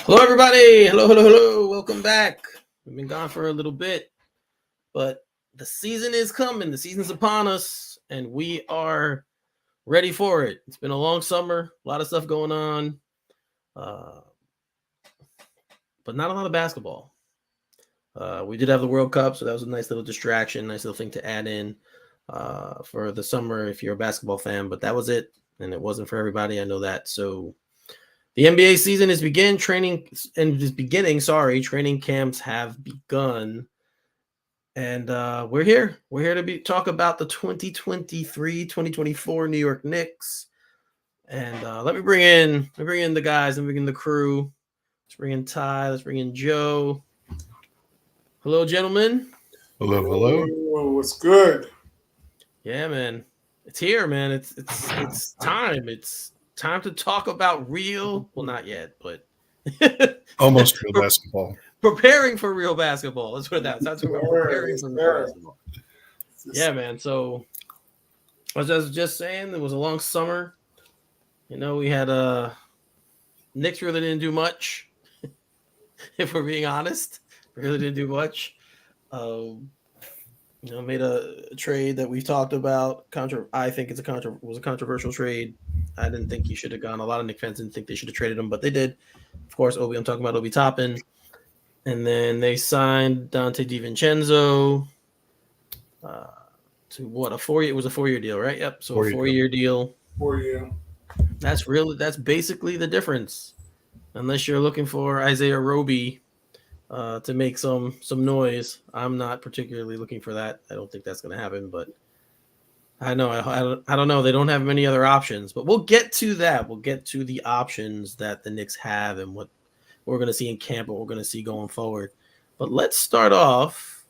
Hello, everybody. Hello. Welcome back. We've been gone for a little bit, but the season is coming. The season's upon us, and we are ready for it. It's been a long summer, a lot of stuff going on, but not a lot of basketball. We did have the World Cup, so that was a nice little distraction, nice little thing to add in for the summer if you're a basketball fan, but that was it, and it wasn't for everybody. I know that. So the NBA season is beginning. Training camps have begun, and we're here. We're here to talk about the 2023-2024 New York Knicks. And let me bring in the guys. Let me bring in the crew. Let's bring in Ty. Let's bring in Joe. Hello, gentlemen. Hello. What's good? Yeah, man. It's here, man. It's time. It's time to talk about real. Well, not yet, but almost real basketball. Preparing for real basketball. Let's put it that. That's what we're preparing for real basketball. Yeah, man. So as I was just saying, it was a long summer. You know, we had Knicks really didn't do much. If we're being honest, really didn't do much. Made a trade that we've talked about. I think was a controversial trade. I didn't think he should have gone. A lot of Knicks fans didn't think they should have traded him, but they did. Of course, I'm talking about Obi Toppin. And then they signed Dante DiVincenzo to what, a 4-year? It was a 4-year deal, right? Yep. So a 4-year deal. 4 year. That's basically the difference. Unless you're looking for Isaiah Roby to make some noise. I'm not particularly looking for that. I don't think that's going to happen, but I know I don't know. They don't have many other options, but we'll get to that. We'll get to the options that the Knicks have and what we're going to see in camp, what we're going to see going forward. But let's start off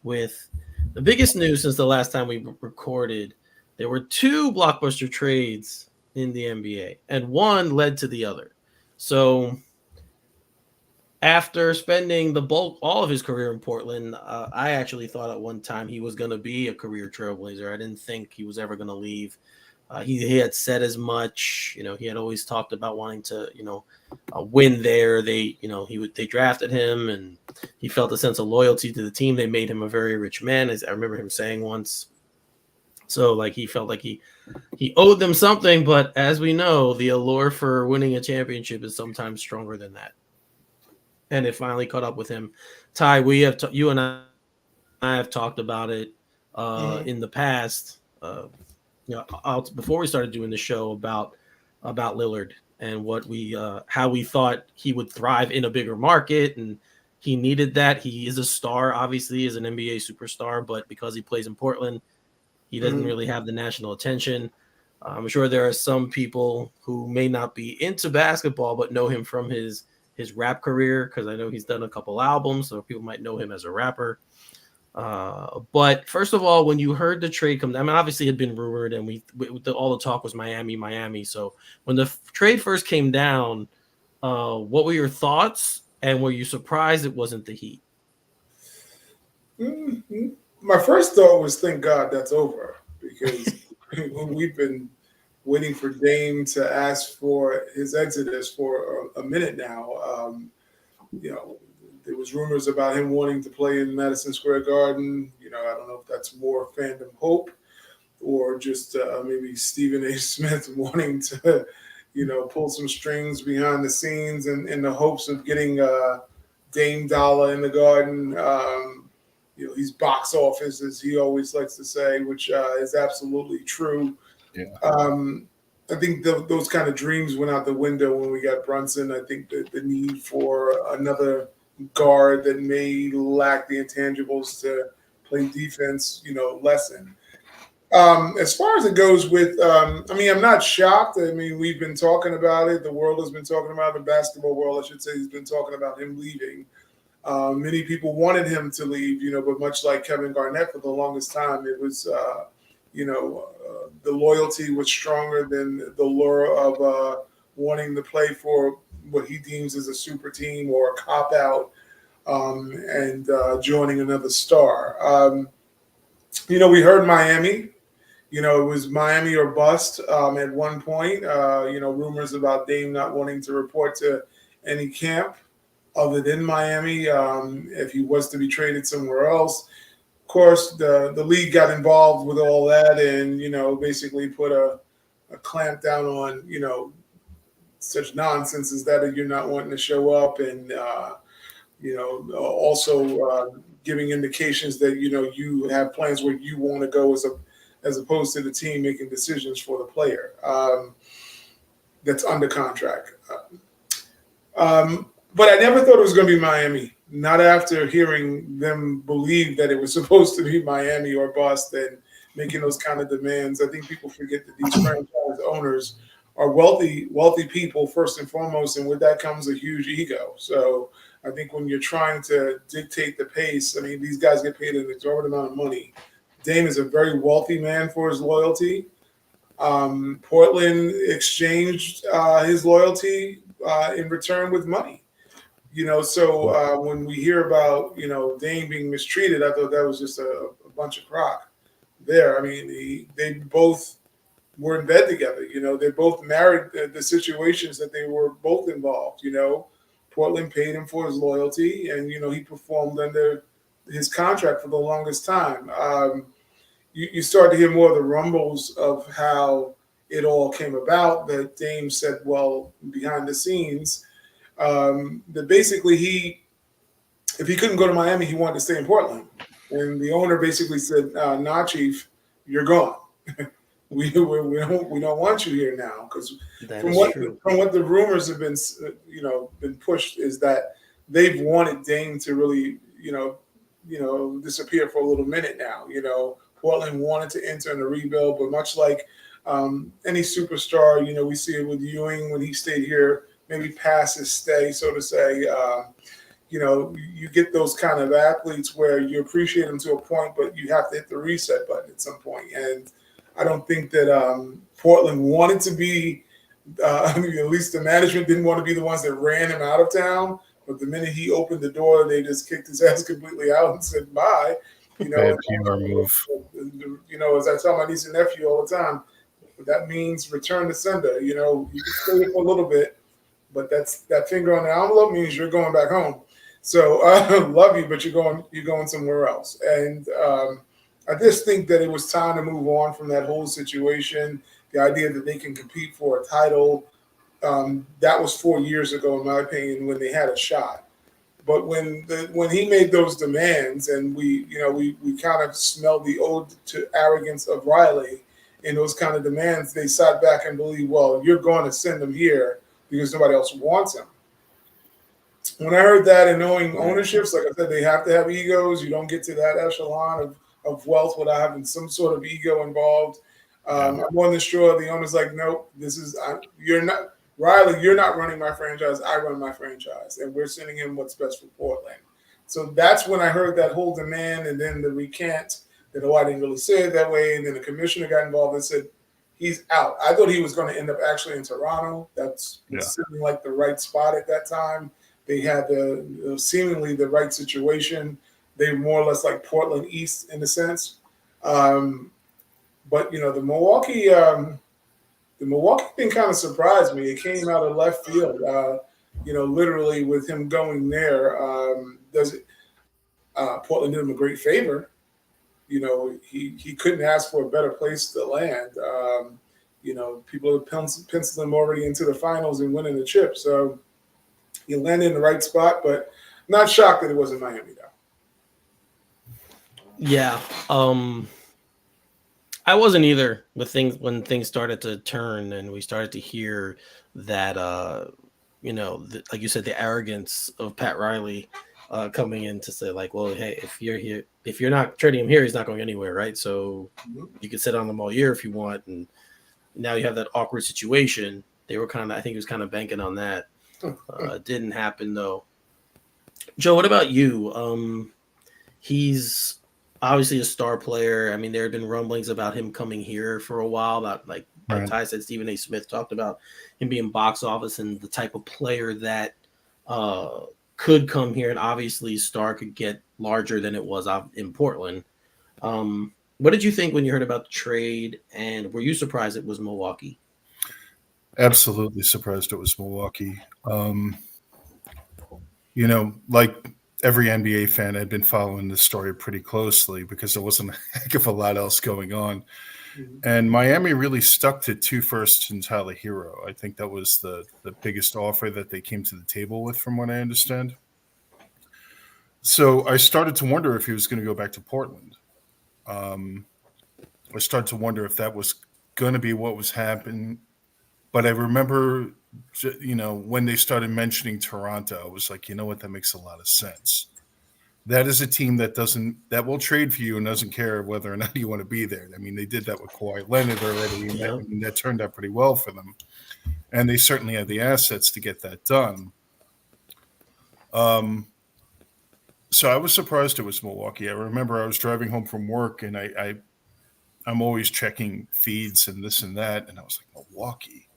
with the biggest news since the last time we recorded. There were 2 blockbuster trades in the NBA, and one led to the other. So after spending all of his career in Portland, I actually thought at one time he was going to be a career trailblazer. I didn't think he was ever going to leave. He had said as much. He had always talked about wanting to, win there. They drafted him, and he felt a sense of loyalty to the team. They made him a very rich man, as I remember him saying once. So, he felt like he owed them something. But as we know, the allure for winning a championship is sometimes stronger than that. And it finally caught up with him. Ty, you and I have talked about it in the past. Before we started doing the show about Lillard and how we thought he would thrive in a bigger market, and he needed that. He is a star, obviously, is an NBA superstar, but because he plays in Portland, he doesn't really have the national attention. I'm sure there are some people who may not be into basketball but know him from his rap career, because I know he's done a couple albums, so people might know him as a rapper. But first of all, when you heard the trade come, obviously it had been rumored, and all the talk was Miami. So when the trade first came down, what were your thoughts, and were you surprised it wasn't the Heat? Mm-hmm. My first thought was, thank God that's over, because we've been waiting for Dame to ask for his exodus for a minute now. There was rumors about him wanting to play in Madison Square Garden. I don't know if that's more fandom hope or just maybe Stephen A. Smith wanting to, pull some strings behind the scenes in the hopes of getting Dame Dollar in the Garden. He's box office, as he always likes to say, which is absolutely true. Yeah. I think those kind of dreams went out the window when we got Brunson. I think that the need for another guard that may lack the intangibles to play defense, lessened. As far as it goes with, I'm not shocked. We've been talking about it. The world has been talking about it. The basketball world, I should say, has been talking about him leaving. Many people wanted him to leave, but much like Kevin Garnett for the longest time, it was, the loyalty was stronger than the lure of wanting to play for what he deems as a super team or a cop-out and joining another star. We heard Miami. It was Miami or bust at one point. Rumors about Dame not wanting to report to any camp other than Miami. If he was to be traded somewhere else, of course, the league got involved with all that, and basically put a clamp down on such nonsense as that you're not wanting to show up, and also giving indications that you have plans where you want to go as opposed to the team making decisions for the player that's under contract. But I never thought it was going to be Miami. Not after hearing them believe that it was supposed to be Miami or Boston making those kind of demands. I think people forget that these franchise owners are wealthy people first and foremost, and with that comes a huge ego. So I think when you're trying to dictate the pace, I mean, these guys get paid an exorbitant amount of money. Dame is a very wealthy man for his loyalty. Portland exchanged his loyalty in return with money. So when we hear about, Dame being mistreated, I thought that was just a bunch of crock there. I mean, they both were in bed together. They both married the situations that they were both involved. Portland paid him for his loyalty, and, he performed under his contract for the longest time. You start to hear more of the rumbles of how it all came about, that Dame said, well, behind the scenes, that basically if he couldn't go to Miami, he wanted to stay in Portland. And the owner basically said, nah, Chief, you're gone. we don't want you here now. Because from what the rumors have been, been pushed, is that they've wanted Dame to really, disappear for a little minute now. Portland wanted to enter in a rebuild, but much like any superstar, we see it with Ewing when he stayed here, maybe past his stay, so to say. You get those kind of athletes where you appreciate them to a point, but you have to hit the reset button at some point. And I don't think that Portland wanted to be, at least the management didn't want to be the ones that ran him out of town. But the minute he opened the door, they just kicked his ass completely out and said bye. Bad PR move. As I tell my niece and nephew all the time, that means return to sender. You can stay here for a little bit, but that finger on the envelope means you're going back home. So I love you, but you're going somewhere else. And I just think that it was time to move on from that whole situation. The idea that they can compete for a title, that was 4 years ago, in my opinion, when they had a shot. But when he made those demands, and we kind of smelled the ode to arrogance of Riley in those kind of demands, they sat back and believed, well, you're going to send him here because nobody else wants him. When I heard that, and knowing ownerships, like I said, they have to have egos. You don't get to that echelon of wealth without having some sort of ego involved. I'm more than sure the owner's like, nope, you're not. Riley, you're not running my franchise. I run my franchise, and we're sending him what's best for Portland. So that's when I heard that whole demand, and then the recant that, I didn't really say it that way. And then the commissioner got involved and said, he's out. I thought he was going to end up actually in Toronto. That's seeming like the right spot at that time. They had seemingly the right situation. They were more or less like Portland East in a sense. But, the Milwaukee thing kind of surprised me. It came out of left field, literally with him going there. Portland did him a great favor. He couldn't ask for a better place to land. People have penciled him already into the finals and winning the chip. So he landed in the right spot, but not shocked that it wasn't Miami, though. Yeah. I wasn't either when things started to turn and we started to hear that, like you said, the arrogance of Pat Riley coming in to say, like, well, hey, if you're not trading him here, he's not going anywhere, right? So you can sit on him all year if you want. And now you have that awkward situation. They were I think he was kind of banking on that. Didn't happen, though. Joe, what about you? He's obviously a star player. I mean, there have been rumblings about him coming here for a while. About like Ty said, Stephen A. Smith talked about him being box office and the type of player that could come here. And obviously, star could get larger than it was in Portland. What did you think when you heard about the trade? And were you surprised it was Milwaukee? Absolutely surprised it was Milwaukee. like every NBA fan, I'd been following this story pretty closely because there wasn't a heck of a lot else going on. And Miami really stuck to 2 firsts and Tyler Hero. I think that was the biggest offer that they came to the table with, from what I understand. So I started to wonder if he was going to go back to Portland. I started to wonder if that was going to be what was happening. But I remember, when they started mentioning Toronto, I was like, you know what, that makes a lot of sense. That is a team that will trade for you and doesn't care whether or not you want to be there. I mean, they did that with Kawhi Leonard already, and that turned out pretty well for them. And they certainly had the assets to get that done. So I was surprised it was Milwaukee. I remember I was driving home from work, and I'm always checking feeds and this and that, and I was like, Milwaukee.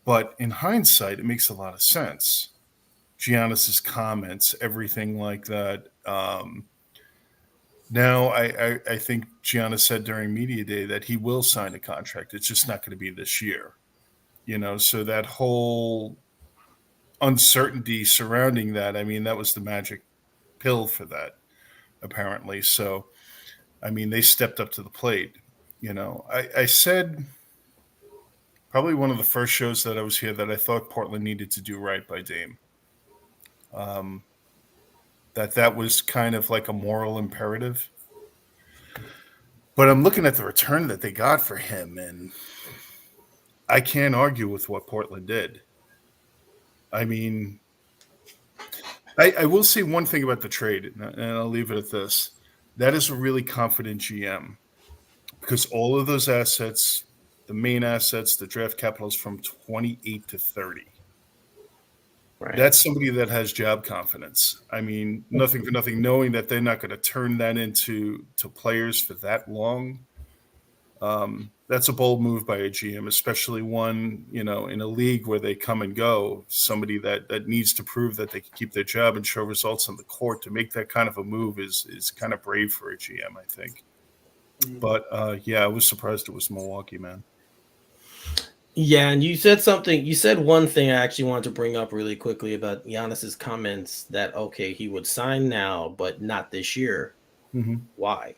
But in hindsight, it makes a lot of sense. Giannis's comments, everything like that. Now, I think Giannis said during media day that he will sign a contract. It's just not going to be this year. So that whole uncertainty surrounding that, I mean, that was the magic pill for that, apparently. So, I mean, they stepped up to the plate. I said probably one of the first shows that I was here that I thought Portland needed to do right by Dame. That was kind of like a moral imperative. But I'm looking at the return that they got for him, and I can't argue with what Portland did. I mean, I will say one thing about the trade, and I'll leave it at this. That is a really confident GM, because all of those assets, the main assets, the draft capital is from 28 to 30. Right. That's somebody that has job confidence. I mean, nothing for nothing, knowing that they're not going to turn that into players for that long. That's a bold move by a GM, especially one, in a league where they come and go, somebody that needs to prove that they can keep their job and show results on the court. To make that kind of a move is kind of brave for a GM, I think. But, I was surprised it was Milwaukee, man. Yeah, and you said one thing I actually wanted to bring up really quickly about Giannis's comments that, okay, he would sign now, but not this year. Mm-hmm. Why?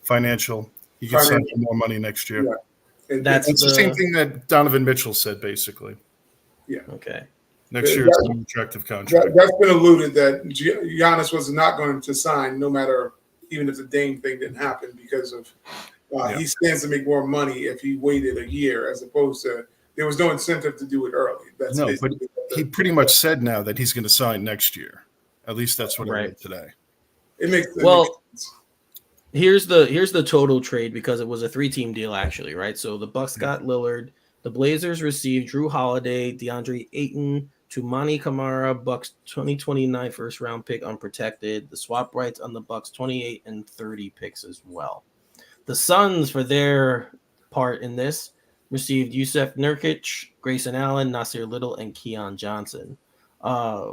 Financial. He can sign for more money next year. Yeah. That's the same thing that Donovan Mitchell said, basically. Yeah. Okay. Next year is an attractive contract. That's been alluded that Giannis was not going to sign, no matter, even if the Dame thing didn't happen, because of he stands to make more money if he waited a year, as opposed to there was no incentive to do it early. That's but he pretty much said now that he's going to sign next year. At least that's what I read today. It makes sense. Here's the total trade, because it was a 3-team deal actually, right? So the Bucks got Lillard, the Blazers received Drew Holiday, DeAndre Ayton, Toumani Camara, Bucks 2029 first round pick unprotected, the swap rights on the Bucks 28 and 30 picks as well. The Suns, for their part in this, received Yusuf Nurkic, Grayson Allen, Nasir Little, and Keon Johnson,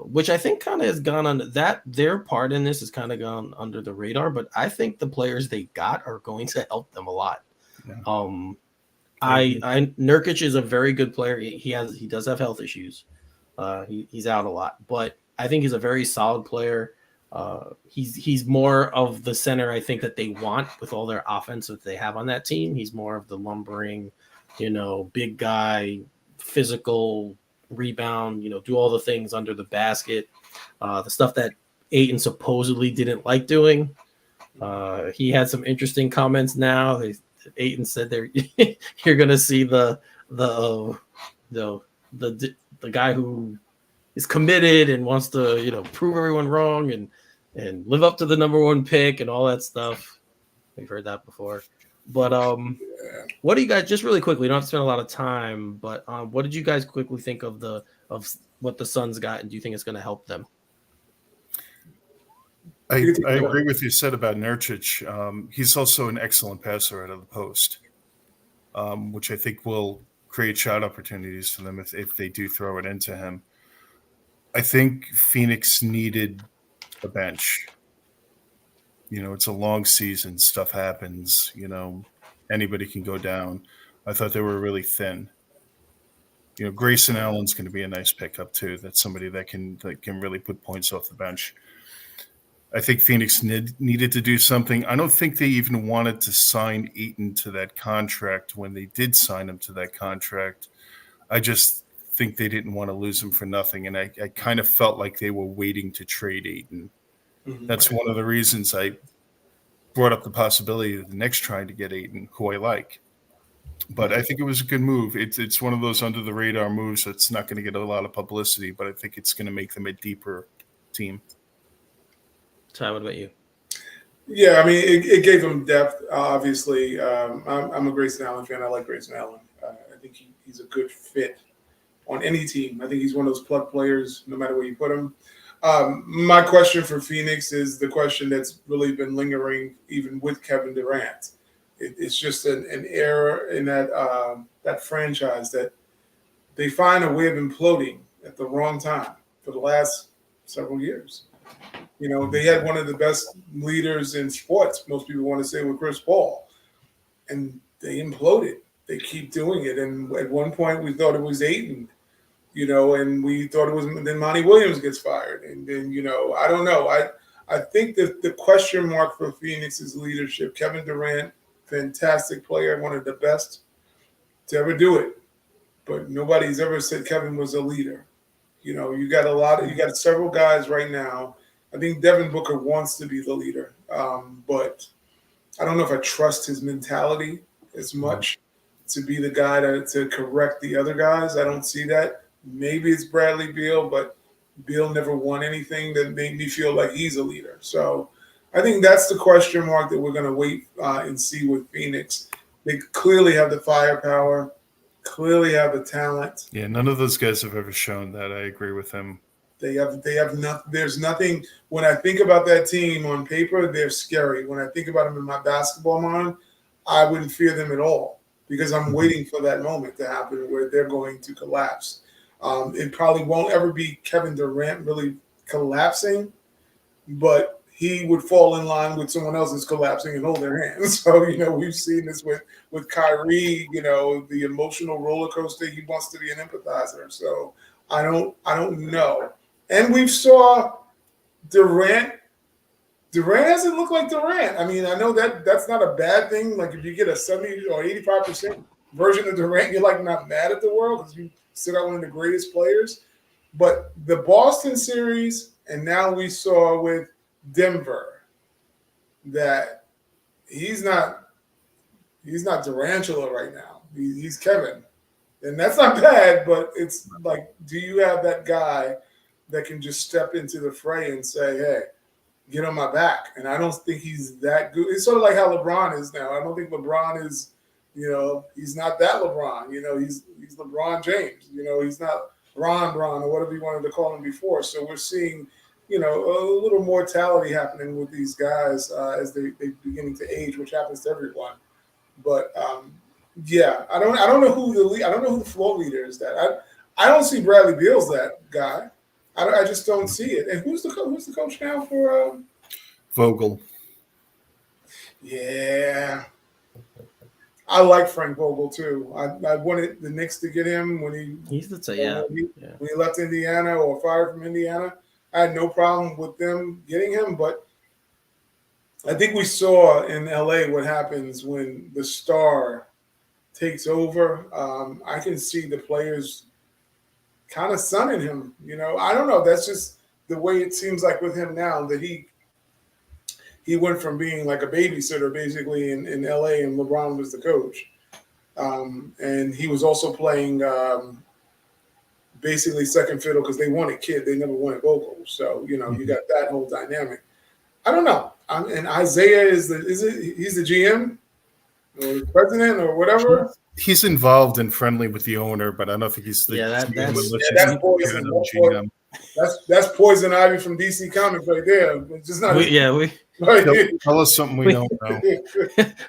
which I think kind of has gone on that. Their part in this has kind of gone under the radar, but I think the players they got are going to help them a lot. Yeah. Nurkic is a very good player. He does have health issues. He's out a lot, but I think he's a very solid player. He's more of the center, I think, that they want with all their offense that they have on that team. He's more of the lumbering, big guy, physical, rebound, do all the things under the basket, the stuff that Ayton supposedly didn't like doing. He had some interesting comments now. Ayton said you're going to see the guy who is committed and wants to, prove everyone wrong and live up to the number 1 pick and all that stuff. We've heard that before. But what do you guys, just really quickly, don't have to spend a lot of time, but what did you guys quickly think of what the Suns got, and do you think it's going to help them? I agree with you said about Nurkic. He's also an excellent passer out of the post, which I think will create shot opportunities for them if they do throw it into him. I think Phoenix needed a bench. It's a long season. Stuff happens. Anybody can go down. I thought they were really thin. Grayson Allen's going to be a nice pickup too. That's somebody that can really put points off the bench. I think Phoenix needed to do something. I don't think they even wanted to sign Ayton to that contract when they did sign him to that contract. I just think they didn't want to lose him for nothing, and I kind of felt like they were waiting to trade Ayton. Mm-hmm. That's one of the reasons I brought up the possibility of the Knicks trying to get Ayton, who I like. But I think it was a good move. It's one of those under-the-radar moves that's not going to get a lot of publicity, but I think it's going to make them a deeper team. Ty, what about you? Yeah, I mean, it gave them depth, obviously. I'm a Grayson Allen fan. I like Grayson Allen. I think he's a good fit on any team. I think he's one of those plug players, no matter where you put him. My question for Phoenix is the question that's really been lingering even with Kevin Durant. It's just an error in that franchise that they find a way of imploding at the wrong time for the last several years. They had one of the best leaders in sports, most people want to say, with Chris Paul, and they imploded. They keep doing it, and at one point we thought it was Ayton, and we thought it was, then Monty Williams gets fired, and then I don't know. I think that the question mark for Phoenix is leadership. Kevin Durant, fantastic player, one of the best to ever do it, but nobody's ever said Kevin was a leader. You got several guys right now. I think Devin Booker wants to be the leader, but I don't know if I trust his mentality as much to be the guy to correct the other guys. I don't see that. Maybe it's Bradley Beal, but Beal never won anything that made me feel like he's a leader. So I think that's the question mark that we're going to wait and see with Phoenix. They clearly have the firepower, clearly have the talent. Yeah, none of those guys have ever shown that. I agree with him. They have nothing. There's nothing. When I think about that team on paper, they're scary. When I think about them in my basketball mind, I wouldn't fear them at all because I'm waiting for that moment to happen where they're going to collapse. It probably won't ever be Kevin Durant really collapsing, but he would fall in line with someone else that's collapsing and hold their hands. So, we've seen this with Kyrie, the emotional roller coaster. He wants to be an empathizer. So I don't know. And we saw Durant. Durant hasn't looked like Durant. I mean, I know that's not a bad thing. Like if you get a 70 or 85% version of Durant, you're like not mad at the world because you still got one of the greatest players. But the Boston series, and now we saw with Denver that he's not Durantula right now. He's Kevin. And that's not bad, but it's like, do you have that guy that can just step into the fray and say, hey, get on my back? And I don't think he's that good. It's sort of like how LeBron is now. I don't think LeBron is, he's not that LeBron. He's LeBron James. He's not Ron or whatever you wanted to call him before. So we're seeing, a little mortality happening with these guys as they're beginning to age, which happens to everyone. But yeah, I don't know who the floor leader is. That I don't see Bradley Beal's that guy. I just don't see it. And who's the coach now for Vogel? Yeah, I like Frank Vogel too. I wanted the Knicks to get him when he's the when he left Indiana or fired from Indiana. I had no problem with them getting him, but I think we saw in LA what happens when the star takes over. I can see the players kind of sunning him. I don't know. That's just the way it seems like with him now that he went from being like a babysitter basically in LA and LeBron was the coach. And he was also playing basically second fiddle because they wanted Kid. They never wanted Vogel. So, you got that whole dynamic. I don't know. And Isaiah he's the GM or the president or whatever. He's involved and friendly with the owner, but I don't think he's the GM. That's Poison Ivy from DC Comics right there. It's just not tell us something we don't know.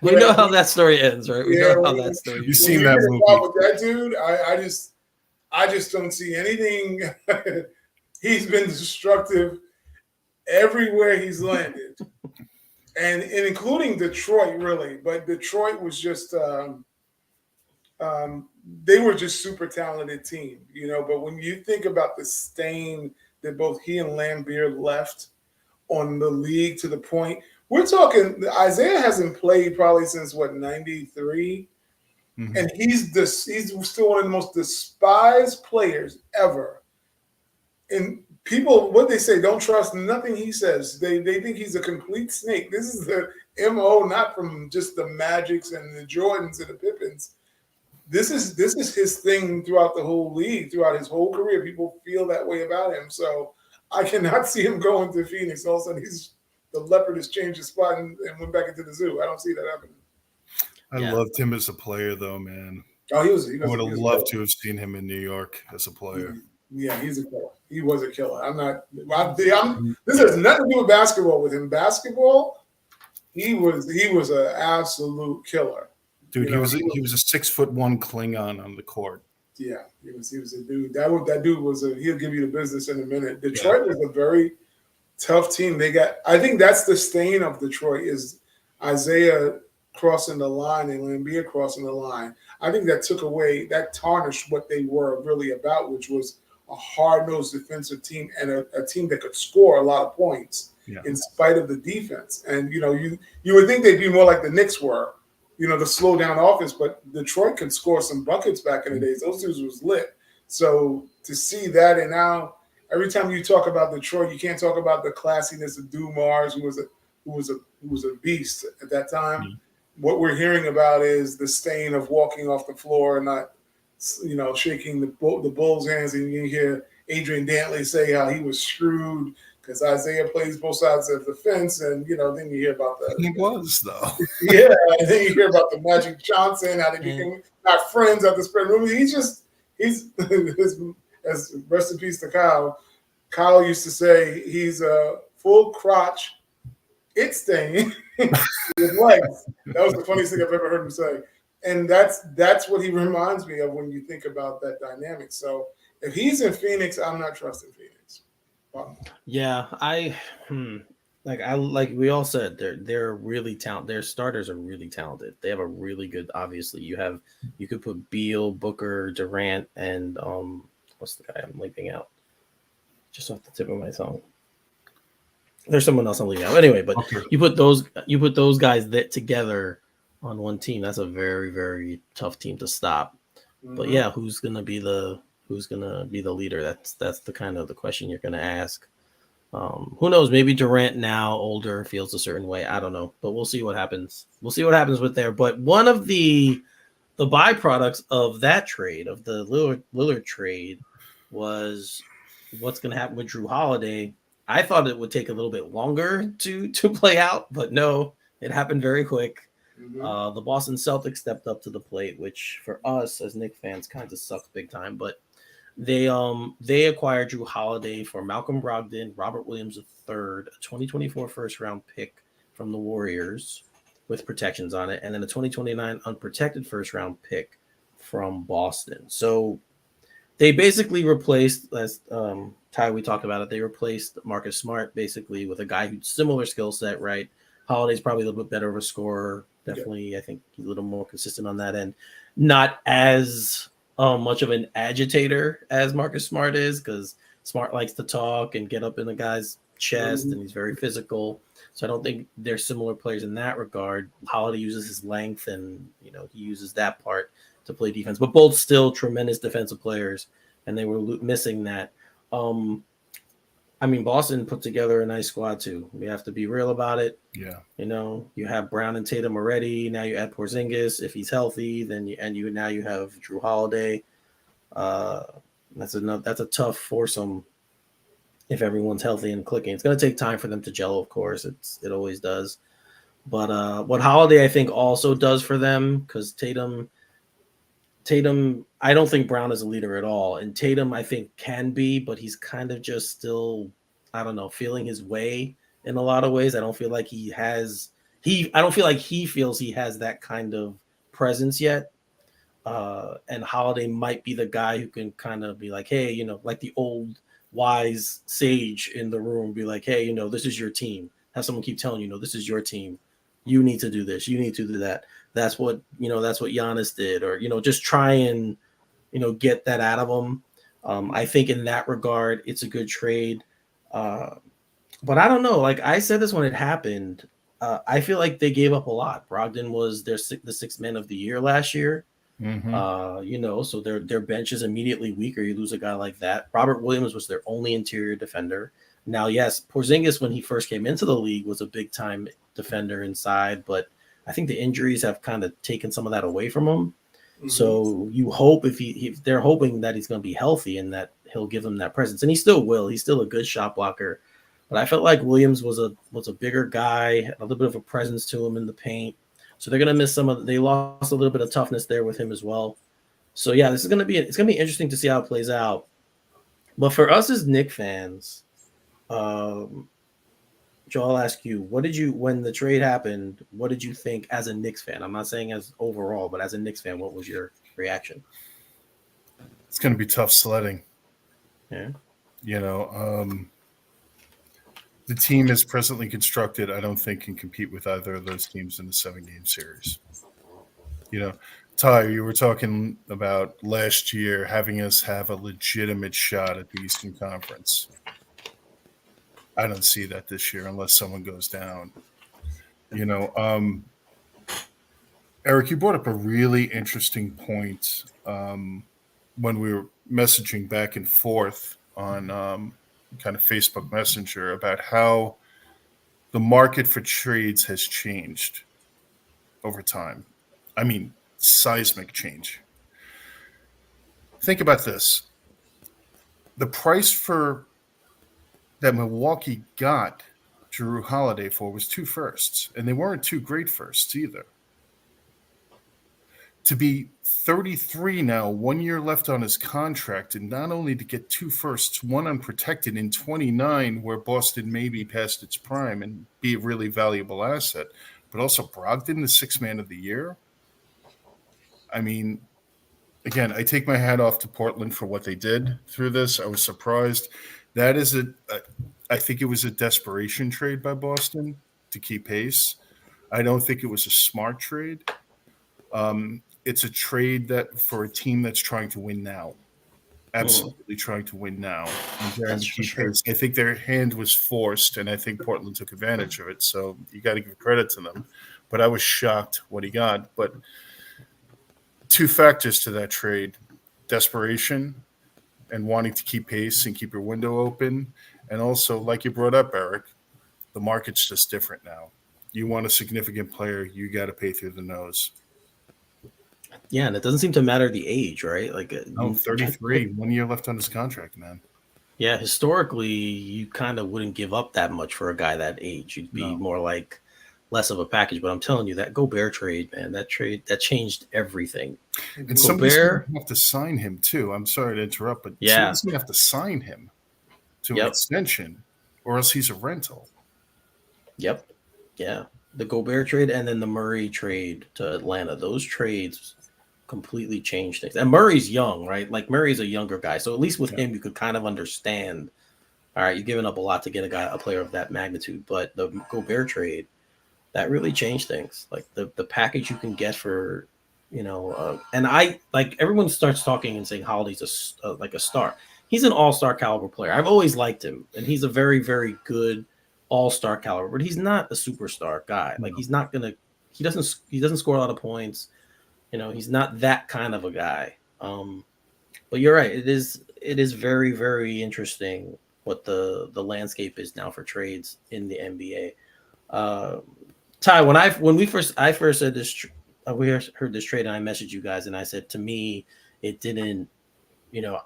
We know how that story ends, right? We know how that story ends. You've seen that movie. With that dude, I just don't see anything. He's been destructive everywhere he's landed. And including Detroit, really. But Detroit was just they were just super talented team, you know. But when you think about the stain that both he and Lambeer left on the league, to the point we're talking, Isaiah hasn't played probably since what, 93, and he's still one of the most despised players ever. And people, what they say, don't trust nothing he says. They think he's a complete snake. This is the MO, not from just the Magics and the Jordans and the Pippins. This is his thing throughout the whole league, throughout his whole career. People feel that way about him. So I cannot see him going to Phoenix. All of a sudden, the leopard has changed his spot and went back into the zoo. I don't see that happening. I loved him as a player, though, man. Oh, I would have loved to have seen him in New York as a player. Yeah, he's a killer. He was a killer. This has nothing to do with basketball with him. Basketball, he was an absolute killer. Dude, he was a 6'1" Klingon on the court. Yeah, he was a dude. That dude was he'll give you the business in a minute. Detroit was a very tough team. I think that's the stain of Detroit is Isaiah crossing the line and Lambeer crossing the line. I think that tarnished what they were really about, which was a hard-nosed defensive team and a team that could score a lot of points in spite of the defense. And, you know, you would think they'd be more like the Knicks were, you know, the slow-down offense, but Detroit could score some buckets back in the days. Those dudes was lit. So to see that, and now every time you talk about Detroit, you can't talk about the classiness of Dumars, who was a beast at that time. Mm-hmm. What we're hearing about is the stain of walking off the floor and not, you know, shaking the Bulls' hands, and you hear Adrian Dantley say how he was screwed because Isaiah plays both sides of the fence, and you know, then you hear about that. He was though. Yeah, and then you hear about the Magic Johnson, how they became not friends at the spread room. He's as rest in peace to Kyle. Kyle used to say he's a full crotch it stain with legs. That was the funniest thing I've ever heard him say. And that's what he reminds me of when you think about that dynamic. So if he's in Phoenix, I'm not trusting Phoenix. Wow. Yeah, like we all said, they're really talented. Their starters are really talented. They have a really good. Obviously, you could put Beal, Booker, Durant, and what's the guy I'm leaving out? Just off the tip of my tongue. There's someone else I'm leaving out. Anyway, but you put those guys that together on one team. That's a very, very tough team to stop. Mm-hmm. But yeah, who's gonna be the leader? That's the kind of the question you're gonna ask. Who knows? Maybe Durant, now older, feels a certain way. I don't know, but we'll see what happens. We'll see what happens with there. But one of the byproducts of that trade, of the Lillard trade, was what's going to happen with Drew Holiday. I thought it would take a little bit longer to play out, but no, it happened very quick. Mm-hmm. The Boston Celtics stepped up to the plate, which for us as Knicks fans kind of sucks big time, but they acquired Drew Holiday for Malcolm Brogdon, Robert Williams III, a 2024 first round pick from the Warriors with protections on it, and then a 2029 unprotected first round pick from Boston. So they basically replaced, as Ty, we talked about it, they replaced Marcus Smart basically with a guy who's similar skill set, right? Holiday's probably a little bit better of a scorer. Definitely, yeah. I think he's a little more consistent on that end. Not as much of an agitator as Marcus Smart is, because Smart likes to talk and get up in the guy's chest, and he's very physical. So I don't think they're similar players in that regard. Holiday uses his length, and he uses that part to play defense. But both still tremendous defensive players, and they were missing that. Boston put together a nice squad too. We have to be real about it. Yeah. You have Brown and Tatum already. Now you add Porzingis if he's healthy. Then you have Drew Holiday. That's a tough foursome if everyone's healthy and clicking. It's going to take time for them to gel, of course. It always does. But what Holiday I think also does for them, because Tatum, I don't think Brown is a leader at all. And Tatum, I think, can be, but he's kind of just still, I don't know, feeling his way in a lot of ways. I don't feel like he feels he has that kind of presence yet. And Holiday might be the guy who can kind of be like, hey, like the old wise sage in the room, be like, hey, this is your team. Have someone keep telling this is your team. you need to do this, you need to do that. That's what Giannis did, or just try and get that out of him. I think in that regard, it's a good trade. But I don't know. Like I said this when it happened. I feel like they gave up a lot. Brogdon was the sixth man of the year last year. Mm-hmm. So their bench is immediately weaker. You lose a guy like that. Robert Williams was their only interior defender. Now, yes, Porzingis when he first came into the league was a big time defender inside, but I think the injuries have kind of taken some of that away from him. Mm-hmm. So you hope if they're hoping that he's going to be healthy and that he'll give them that presence, and he still will. He's still a good shot blocker. But I felt like Williams was a bigger guy, a little bit of a presence to him in the paint. So they're gonna miss they lost a little bit of toughness there with him as well. So yeah, it's gonna be interesting to see how it plays out. But for us as Knicks fans, Joe, I'll ask you, when the trade happened, what did you think as a Knicks fan? I'm not saying as overall, but as a Knicks fan, what was your reaction? It's gonna be tough sledding. Yeah. The team is presently constructed, I don't think can compete with either of those teams in the 7-game series. Ty, you were talking about last year having us have a legitimate shot at the Eastern Conference. I don't see that this year unless someone goes down. Eric, you brought up a really interesting point when we were messaging back and forth on kind of Facebook Messenger about how the market for trades has changed over time. I mean, seismic change. Think about this. The price that Milwaukee got Jrue Holiday for was 2 firsts, and they weren't 2 great firsts either. To be 33 now, 1 year left on his contract, and not only to get 2 firsts, one unprotected in 29, where Boston may be past its prime and be a really valuable asset, but also Brogdon, the 6th man of the year. I mean, again, I take my hat off to Portland for what they did through this. I was surprised. That is I think it was a desperation trade by Boston to keep pace. I don't think it was a smart trade. It's a trade that for a team that's trying to win now, absolutely trying to win now. That's for sure. I think their hand was forced, and I think Portland took advantage of it. So you got to give credit to them. But I was shocked what he got. But 2 factors to that trade: desperation and wanting to keep pace and keep your window open. And also, like you brought up, Eric, the market's just different now. You want a significant player, you got to pay through the nose. Yeah, and it doesn't seem to matter the age, right? Like 33, 1 year left on his contract, man. Yeah, historically, you kind of wouldn't give up that much for a guy that age. You'd be more like less of a package. But I'm telling you, that Gobert trade, man, that changed everything. And somebody's going to have to sign him too. I'm sorry to interrupt, but somebody's going to have to sign him to an extension, or else he's a rental. Yep. Yeah. The Gobert trade and then the Murray trade to Atlanta. Those trades completely changed things. And Murray's young, right? Like Murray's a younger guy. So at least with him, you could kind of understand, all right, you're giving up a lot to get a player of that magnitude. But the Gobert trade, that really changed things. Like the package you can get for, and I like everyone starts talking and saying Holiday's like a star. He's an all-star caliber player. I've always liked him, and he's a very, very good all-star caliber, but he's not a superstar guy. Like he doesn't score a lot of points. He's not that kind of a guy. But you're right. It is very, very interesting what the landscape is now for trades in the NBA. Ty, when I first said this, we heard this trade, and I messaged you guys, and I said, to me, it didn't.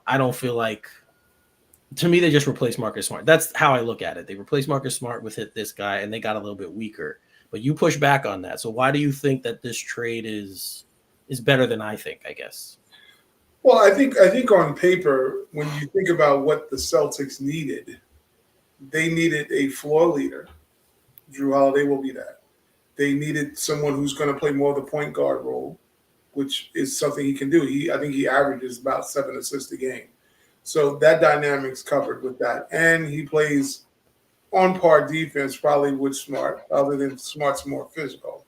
I don't feel like. To me, they just replaced Marcus Smart. That's how I look at it. They replaced Marcus Smart with this guy, and they got a little bit weaker. But you push back on that. So why do you think that this trade is better than I think, I guess? Well, I think on paper, when you think about what the Celtics needed, they needed a floor leader. Jrue Holiday will be that. They needed someone who's going to play more of the point guard role, which is something he can do. I think he averages about 7 assists a game. So that dynamic's covered with that. And he plays on par defense probably with Smart, other than Smart's more physical.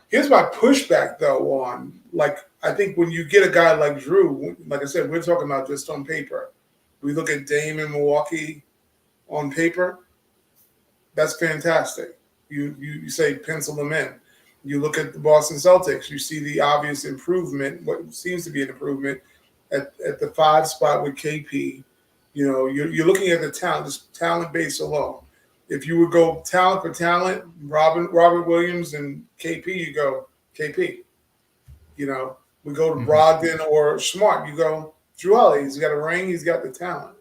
Here's my pushback though on, like, I think when you get a guy like Drew, like I said, we're talking about just on paper. We look at Dame in Milwaukee on paper. That's fantastic. You say pencil them in. You look at the Boston Celtics, you see the obvious improvement, what seems to be an improvement at the 5 spot with KP. You know, you're looking at the talent, just talent base alone. If you would go talent for talent, Robert Williams and KP, you go KP. You know, we go to Brogdon or Smart, you go Drew Holiday. He's got a ring, he's got the talent.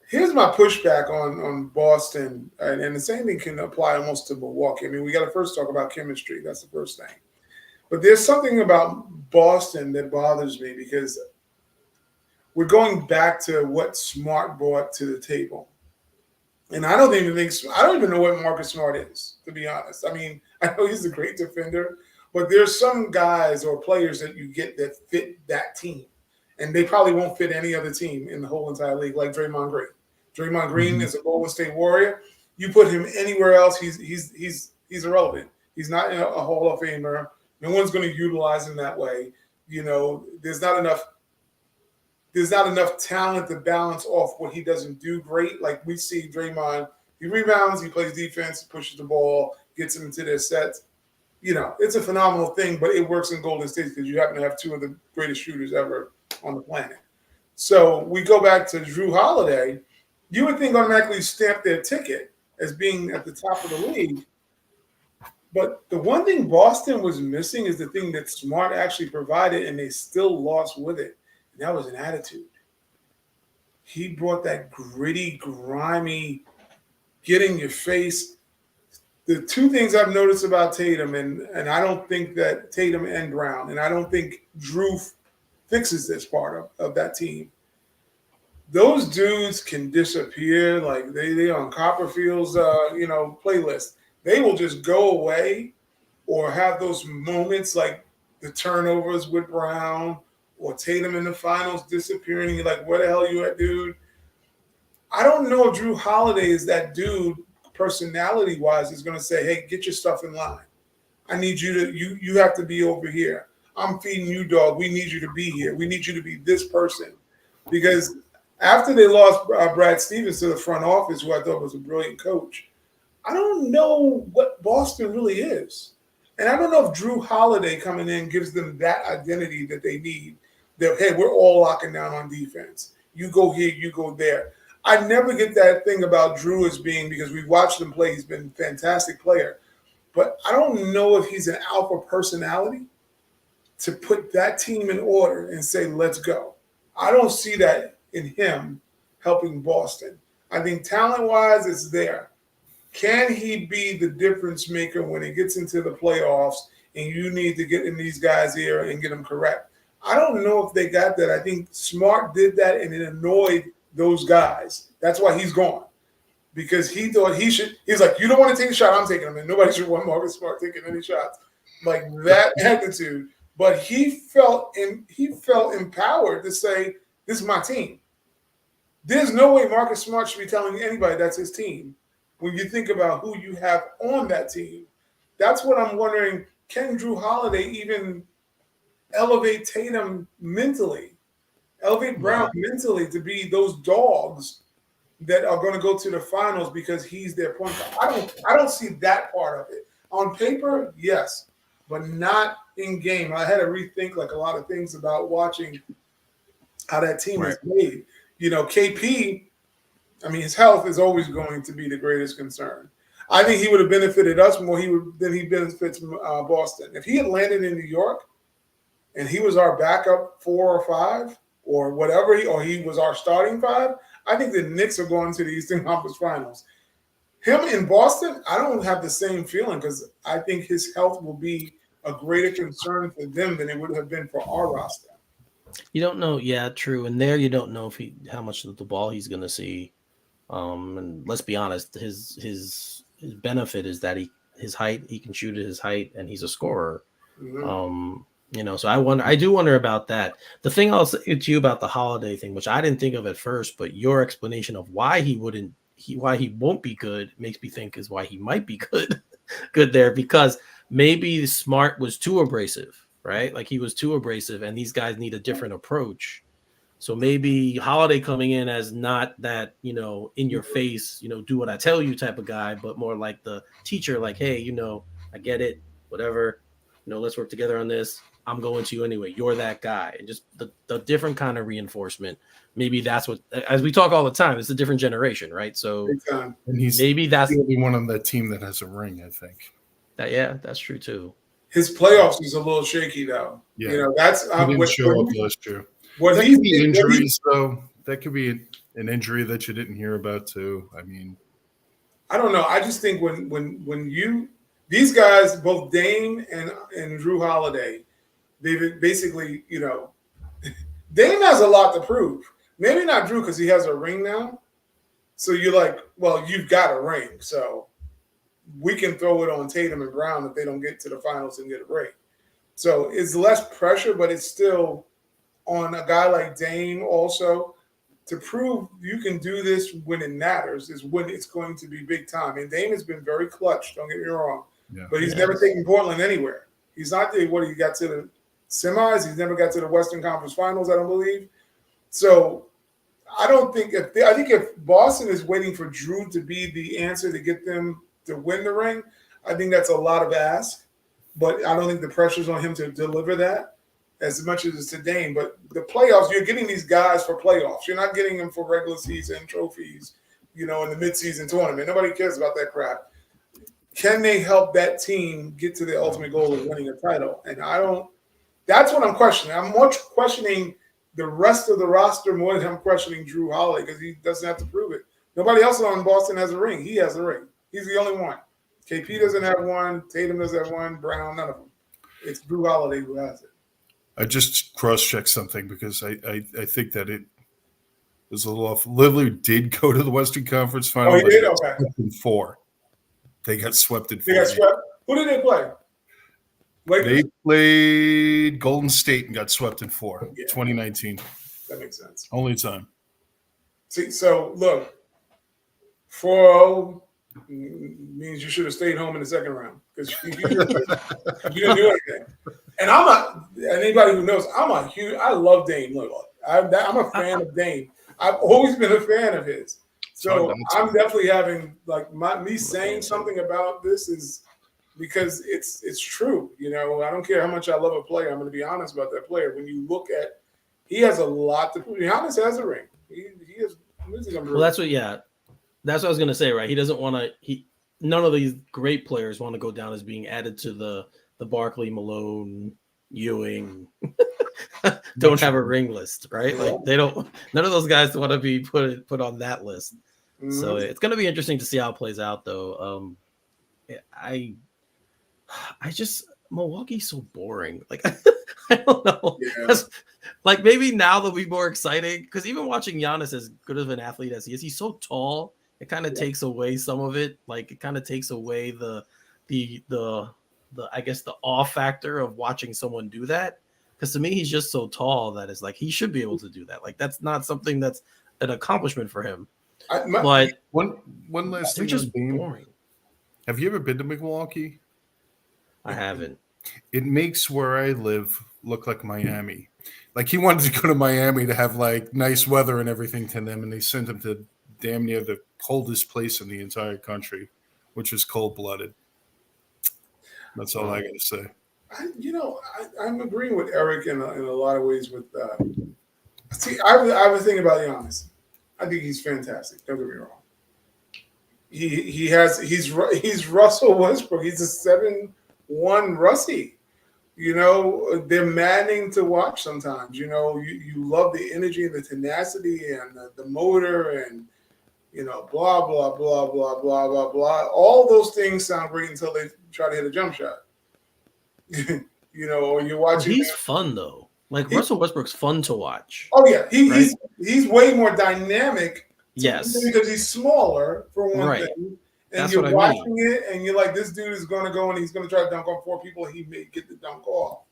Here's my pushback on Boston, and the same thing can apply almost to Milwaukee. I mean, we got to first talk about chemistry. That's the first thing. But there's something about Boston that bothers me because we're going back to what Smart brought to the table. And I don't even know what Marcus Smart is, to be honest. I mean, I know he's a great defender, but there's some guys or players that you get that fit that team. And they probably won't fit any other team in the whole entire league, like Draymond Green. Draymond Green is a Golden State Warrior. You put him anywhere else, he's irrelevant. He's not a Hall of Famer. No one's going to utilize him that way. You know, there's not enough talent to balance off what he doesn't do great. Like we see Draymond, he rebounds, he plays defense, pushes the ball, gets them into their sets. You know, it's a phenomenal thing, but it works in Golden State because you happen to have two of the greatest shooters ever on the planet. So we go back to Drew Holiday. You would think automatically stamp their ticket as being at the top of the league. But the one thing Boston was missing is the thing that Smart actually provided, and they still lost with it. And that was an attitude. He brought that gritty, grimy, get in your face. The two things I've noticed about Tatum, and I don't think that Tatum and Brown, and I don't think Drew fixes this part of that team. Those dudes can disappear like they on Copperfield's playlist. They will just go away or have those moments like the turnovers with Brown or Tatum in the finals disappearing. You're like, where the hell are you at, dude? I don't know if Drew Holiday is that dude personality-wise is going to say, hey, get your stuff in line. I need you to you have to be over here. I'm feeding you, dog. We need you to be here. We need you to be this person. Because after they lost Brad Stevens to the front office, who I thought was a brilliant coach, I don't know what Boston really is. And I don't know if Drew Holiday coming in gives them that identity that they need. That, hey, we're all locking down on defense. You go here, you go there. I never get that thing about Drew as being, because we've watched him play, he's been a fantastic player. But I don't know if he's an alpha personality to put that team in order and say, let's go. I don't see that in him helping Boston. I think talent-wise, it's there. Can he be the difference maker when it gets into the playoffs and you need to get in these guys' ear and get them correct? I don't know if they got that. I think Smart did that and it annoyed those guys. That's why he's gone. Because he thought he's like, you don't want to take a shot, I'm taking them. And nobody should want Marcus Smart taking any shots. Like that attitude. But he felt empowered to say, this is my team. There's no way Marcus Smart should be telling anybody that's his team. When you think about who you have on that team, that's what I'm wondering. Can Drew Holiday even elevate Tatum mentally, elevate Brown mentally to be those dogs that are going to go to the finals because he's their point guard? I don't see that part of it. On paper, yes, but not in game. I had to rethink like a lot of things about watching how that team is made. You know, KP, I mean, his health is always going to be the greatest concern. I think he would have benefited us more than he benefits Boston. If he had landed in New York and he was our backup 4 or 5 or whatever, or he was our starting 5, I think the Knicks are going to the Eastern Conference Finals. Him in Boston, I don't have the same feeling because I think his health will be a greater concern for them than it would have been for our roster. You don't know. Yeah, true. And there you don't know how much of the ball he's going to see. And let's be honest, his benefit is that his height, he can shoot at his height, and he's a scorer. Mm-hmm. So I do wonder about that. The thing I'll say to you about the Holiday thing, which I didn't think of at first, but your explanation of why he wouldn't why he won't be good makes me think is why he might be good there, because maybe Smart was too abrasive, right? Like he was too abrasive, and these guys need a different approach. So maybe Holiday coming in as not that, in your face, do what I tell you type of guy, but more like the teacher, like, hey, I get it, whatever, let's work together on this. I'm going to you anyway. You're that guy. And just the different kind of reinforcement. Maybe that's what, as we talk all the time, it's a different generation, right? So and he's maybe that's the only one on that team that has a ring, I think. That's true too. His playoffs is a little shaky though. Yeah. That's he didn't show up last year. That could be injuries, though. That could be an injury that you didn't hear about, too. I mean, I don't know. I just think when these guys, both Dame and Drew Holiday, they've basically, Dame has a lot to prove. Maybe not Drew because he has a ring now. So you're like, well, you've got a ring. So we can throw it on Tatum and Brown if they don't get to the finals and get a ring. So it's less pressure, but it's still on a guy like Dame also to prove you can do this when it matters is when it's going to be big time. And Dame has been very clutch, don't get me wrong, but he's never taken Portland anywhere. He's not he got to the semis. He's never got to the Western Conference Finals, I don't believe. So I think if Boston is waiting for Drew to be the answer to get them to win the ring, I think that's a lot of ask, but I don't think the pressure's on him to deliver that as much as it's to Dame. But the playoffs, you're getting these guys for playoffs. You're not getting them for regular season trophies, in the midseason tournament. Nobody cares about that crap. Can they help that team get to the ultimate goal of winning a title? And that's what I'm questioning. I'm more questioning the rest of the roster more than I'm questioning Drew Holiday because he doesn't have to prove it. Nobody else on Boston has a ring. He has a ring. He's the only one. KP doesn't have one. Tatum doesn't have one. Brown, none of them. It's Drew Holiday who has it. I just cross-checked something because I think that it was a little off. Lillard did go to the Western Conference Final. Oh, he did? Okay. In 4. They got swept in 4. They got swept. Who did they play? They played Golden State and got swept in 4. 2019. That makes sense. Only time. See, so look, 4-0 means you should have stayed home in the second round because you didn't do anything. And anybody who knows, I love Dame. Look, I'm a fan of Dame. I've always been a fan of his. So I'm definitely having me saying something about this is because it's true. I don't care how much I love a player. I'm going to be honest about that player. When you look at, he has a lot to prove. Giannis has a ring. He has. Well, that's what I was going to say, right? He doesn't want to. None of these great players want to go down as being added to the Barkley, Malone, Ewing don't have a ring list, right? Like they don't. None of those guys want to be put on that list. Mm-hmm. So it's going to be interesting to see how it plays out, though. I just Milwaukee's so boring. Like I don't know. Yeah. Maybe now they'll be more exciting because even watching Giannis, as good of an athlete as he is, he's so tall. It kind of takes away some of it. Like it kind of takes away the I guess the awe factor of watching someone do that. Because to me, he's just so tall that it's like he should be able to do that. Like that's not something that's an accomplishment for him. But one last thing, they're just boring. Have you ever been to Milwaukee? I haven't. It makes where I live look like Miami. Like he wanted to go to Miami to have nice weather and everything to them, and they sent him to damn near the coldest place in the entire country, which is cold-blooded. That's all I got to say. I'm agreeing with Eric in a lot of ways. With see, I was thinking about Giannis. I think he's fantastic. Don't get me wrong. He's Russell Westbrook. He's a 7-1 Russie. They're maddening to watch sometimes. You love the energy and the tenacity and the motor and blah blah blah blah blah blah blah. All those things sound great until they try to hit a jump shot. Or you're watching. He's fun though. Russell Westbrook's fun to watch. Oh yeah, he's way more dynamic. Yes, because he's smaller for one thing, and that's you're watching it, and you're like, this dude is going to go and he's going to try to dunk on 4 people. He may get the dunk off.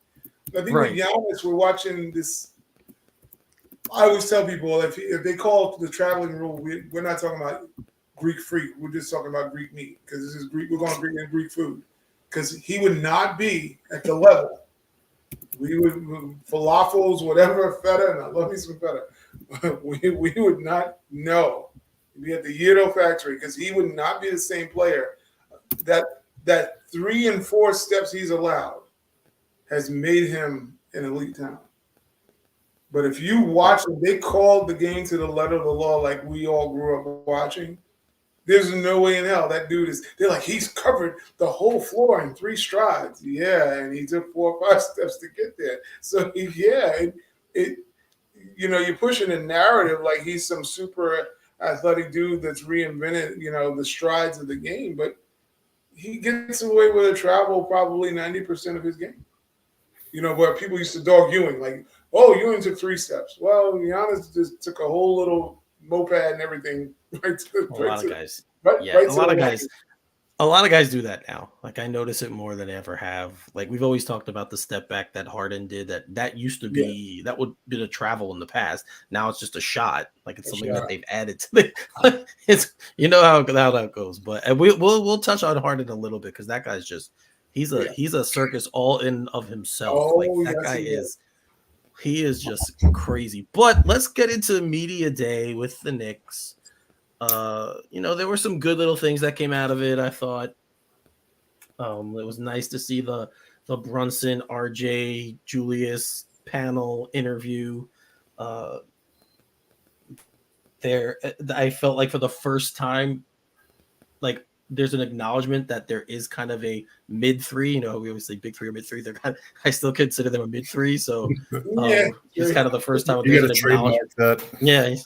I think with Giannis, we're watching this. I always tell people if they call the traveling rule, we're not talking about Greek freak. We're just talking about Greek meat because this is Greek. We're going to bring in Greek food because he would not be at the level. We would falafels, whatever, feta, and I love me some feta. We would not know. He'd be at the Gyro factory because he would not be the same player. That 3 and 4 steps he's allowed has made him an elite talent. But if you watch, they called the game to the letter of the law like we all grew up watching. There's no way in hell that dude is. They're like, he's covered the whole floor in 3 strides. Yeah, and he took 4 or 5 steps to get there. So yeah, you're pushing a narrative like he's some super athletic dude that's reinvented, the strides of the game. But he gets away with a travel probably 90% of his game. Where people used to dog Ewing, like, oh, Ewing took 3 steps. Well, Giannis just took a whole little moped and everything. Right to, a lot of guys. Right, Yeah, right a lot of guys do that now. Like, I notice it more than I ever have. Like, we've always talked about the step back that Harden did. That used to be that would be a travel in the past. Now it's just a shot. Like, it's something that they've added to the. It's how that goes. But and we'll touch on Harden a little bit because that guy's just he's a circus all in of himself. Oh, like that guy is. He is just crazy. But let's get into media day with the Knicks. There were some good little things that came out of it. I thought it was nice to see the Brunson, RJ, Julius panel interview. I felt like for the first time, like there's an acknowledgement that there is kind of a mid 3. We always say big 3 or mid 3. I still consider them a mid 3. So it's kind of the first time you got to trademark that. Yeah.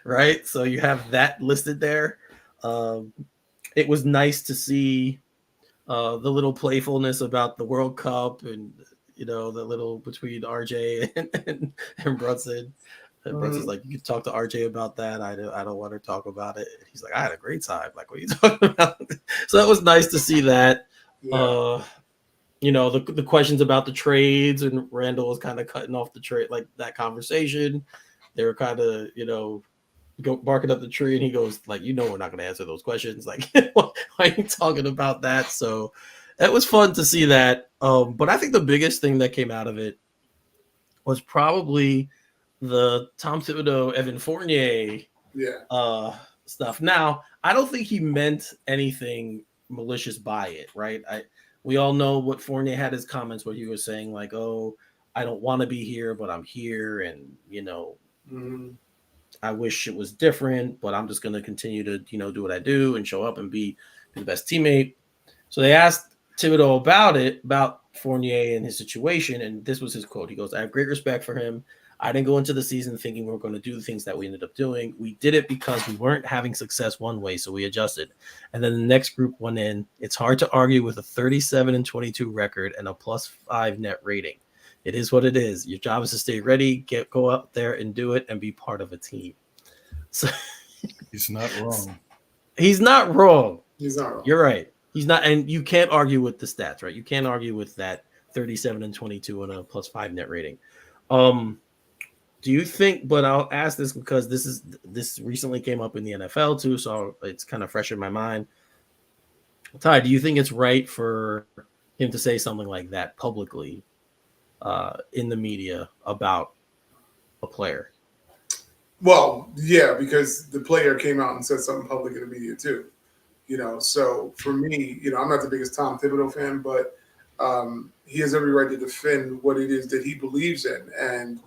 Right. So you have that listed there. It was nice to see the little playfulness about the World Cup and the little between RJ and Brunson. And Brunson's like, you can talk to RJ about that. I don't want to talk about it. He's like, I had a great time. Like, what are you talking about? So it was nice to see that. Yeah. The questions about the trades and Randall was kind of cutting off the trade, like that conversation. They were kind of, barking up the tree, and he goes, like, we're not going to answer those questions. Like, why are you talking about that? So it was fun to see that. But I think the biggest thing that came out of it was probably the Tom Thibodeau, Evan Fournier stuff. Now, I don't think he meant anything malicious by it, right? We all know what Fournier had his comments where he was saying, like, oh, I don't want to be here, but I'm here, and, I wish it was different, but I'm just going to continue to, do what I do and show up and be the best teammate. So they asked Thibodeau about Fournier and his situation, and this was his quote. He goes, I have great respect for him. I didn't go into the season thinking we were going to do the things that we ended up doing. We did it because we weren't having success one way, so we adjusted. And then the next group went in. It's hard to argue with a 37-22 record and a +5 net rating. It is what it is. Your job is to stay ready, go out there and do it, and be part of a team. So he's not wrong. He's not wrong. He's not wrong. You're right. He's not, and you can't argue with the stats, right? You can't argue with that 37-22 and a +5 net rating. Do you think? But I'll ask this because this recently came up in the NFL too, so it's kind of fresh in my mind. Ty, do you think it's right for him to say something like that publicly in the media about a player? Well, yeah, because the player came out and said something public in the media too. So for me, I'm not the biggest Tom Thibodeau fan, but he has every right to defend what it is that he believes in. And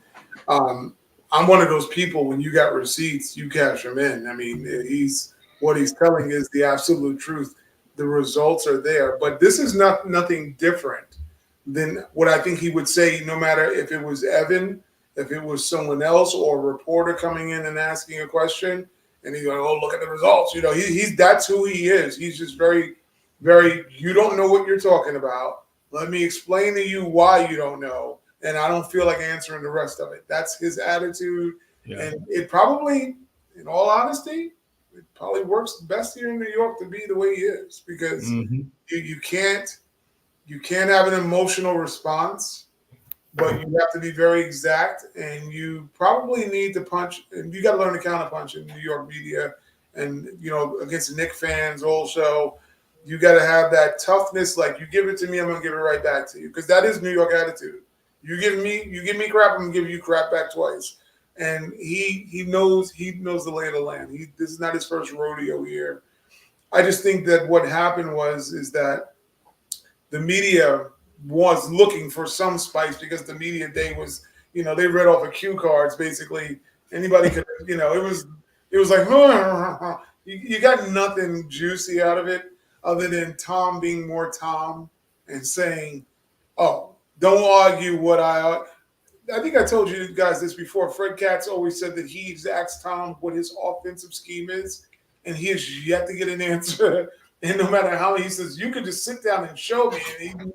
I'm one of those people, when you got receipts, you cash them in. I mean, what he's telling is the absolute truth. The results are there. But this is nothing different than what I think he would say, no matter if it was Evan, if it was someone else, or a reporter coming in and asking a question. And he's going, oh, look at the results. That's who he is. He's just very, very, you don't know what you're talking about. Let me explain to you why you don't know. And I don't feel like answering the rest of it. That's his attitude. Yeah. And it probably, in all honesty, it probably works best here in New York to be the way he is, because you can't have an emotional response, but you have to be very exact, and you probably need to punch, and you got to learn to counterpunch in New York media and against the Knicks fans also. You got to have that toughness. Like, you give it to me, I'm gonna give it right back to you, because that is New York attitude. You give me crap, I'm gonna give you crap back twice. And he knows the lay of the land. This is not his first rodeo here. I just think that what happened is that the media was looking for some spice, because the media day was, they read off of cue cards basically. Anybody could, it was like, you got nothing juicy out of it other than Tom being more Tom and saying, "Oh, don't argue what I think I told you guys this before. Fred Katz always said that he's asked Tom what his offensive scheme is, and he has yet to get an answer. And no matter how he says, you could just sit down and show me. And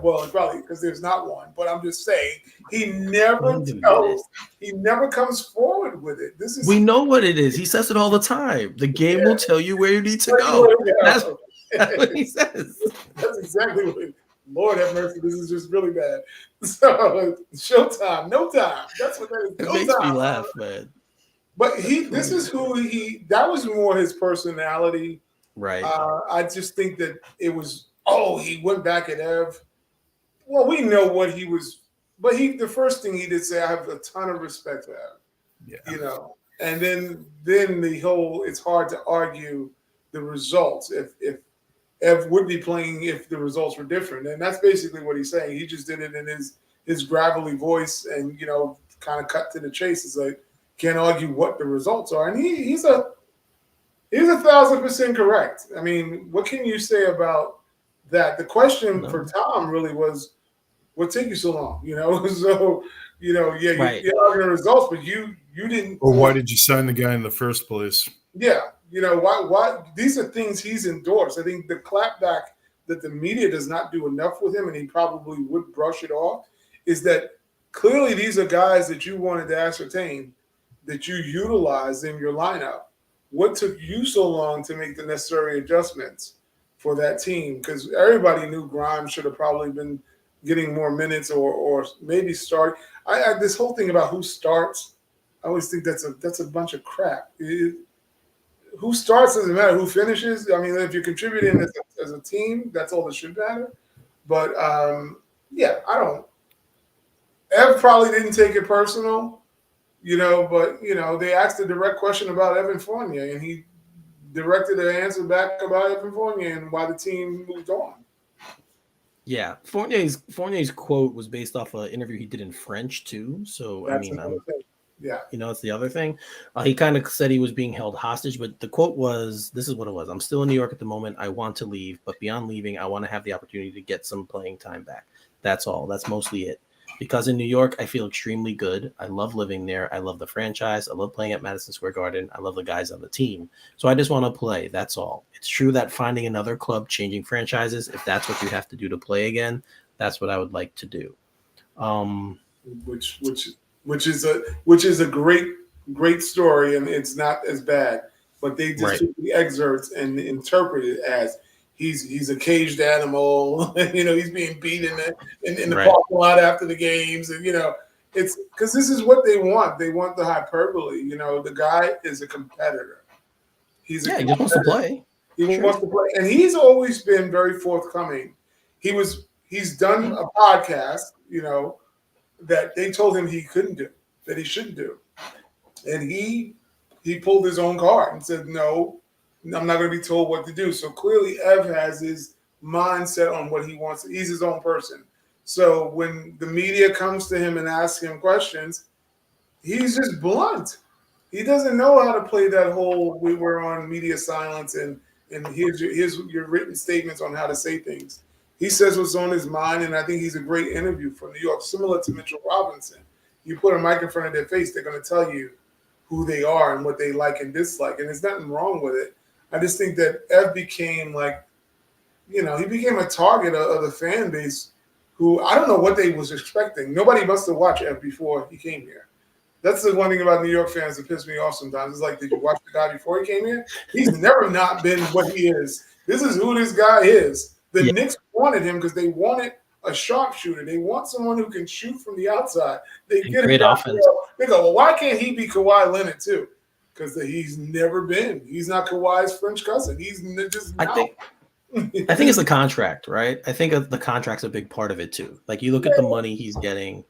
well, probably because there's not one, but I'm just saying, he never comes forward with it. We know what it is. He says it all the time. The game will tell you where you need to go. That's what he says. That's exactly what Lord have mercy, this is just really bad. So, showtime, no time. That's what that is. It makes me laugh, man. But that was more his personality. Right. I just think that it was, he went back at Ev. Well, we know what he was, but the first thing he did say, I have a ton of respect for Ev. Yeah. And then the whole, it's hard to argue the results if Ev would be playing if the results were different. And that's basically what he's saying. He just did it in his gravelly voice and, kind of cut to the chase. It's like, can't argue what the results are. And he's 1,000% correct. I mean, what can you say about that? The question for Tom really was, what took you so long? So, you're arguing results, but you didn't. Or why did you sign the guy in the first place? Yeah. Why these are things he's endorsed. I think the clapback that the media does not do enough with him, and he probably would brush it off, is that clearly these are guys that you wanted to ascertain that you utilized in your lineup. What took you so long to make the necessary adjustments for that team? Because everybody knew Grimes should have probably been getting more minutes or maybe start. I this whole thing about who starts, I always think that's a bunch of crap. Who starts doesn't matter. Who finishes? I mean, if you're contributing as a team, that's all that should matter. But I don't. Ev probably didn't take it personal, but they asked a direct question about Evan Fournier, and he directed an answer back about Evan Fournier and why the team moved on. Yeah, Fournier's quote was based off an interview he did in French too. So That's it's the other thing. He kind of said he was being held hostage, but the quote was, "This is what it was. I'm still in New York at the moment. I want to leave, but beyond leaving, I want to have the opportunity to get some playing time back. That's all. That's mostly it. Because in New York, I feel extremely good. I love living there. I love the franchise. I love playing at Madison Square Garden. I love the guys on the team. So I just want to play. That's all. It's true that finding another club, changing franchises, if that's what you have to do to play again, that's what I would like to do." Which is a great story, and it's not as bad. But they just took the excerpts and interpreted it as he's a caged animal. He's being beat in the parking lot after the games, and it's because this is what they want. They want the hyperbole. The guy is a competitor. He just wants to play. He wants to play, and he's always been very forthcoming. He's done a podcast, that they told him he couldn't do, that he shouldn't do, and he pulled his own card and said, "No, I'm not going to be told what to do." So clearly, Ev has his mindset on what he wants. He's his own person. So when the media comes to him and asks him questions, he's just blunt. He doesn't know how to play that whole "we were on media silence" and here's your written statements on how to say things. He says what's on his mind, and I think he's a great interview for New York, similar to Mitchell Robinson. You put a mic in front of their face, they're going to tell you who they are and what they like and dislike, and there's nothing wrong with it. I just think that Ev became he became a target of the fan base who I don't know what they was expecting. Nobody must have watched Ev before he came here. That's the one thing about New York fans that piss me off sometimes. It's like, did you watch the guy before he came here? He's never not been what he is. This is who this guy is. The Knicks wanted him because they wanted a sharpshooter. They want someone who can shoot from the outside. They get great offense. They go, well, why can't he be Kawhi Leonard too? because he's never been. He's not Kawhi's French cousin. He's just I think it's the contract, right? I think the contract's a big part of it too. Like you look at the money he's getting,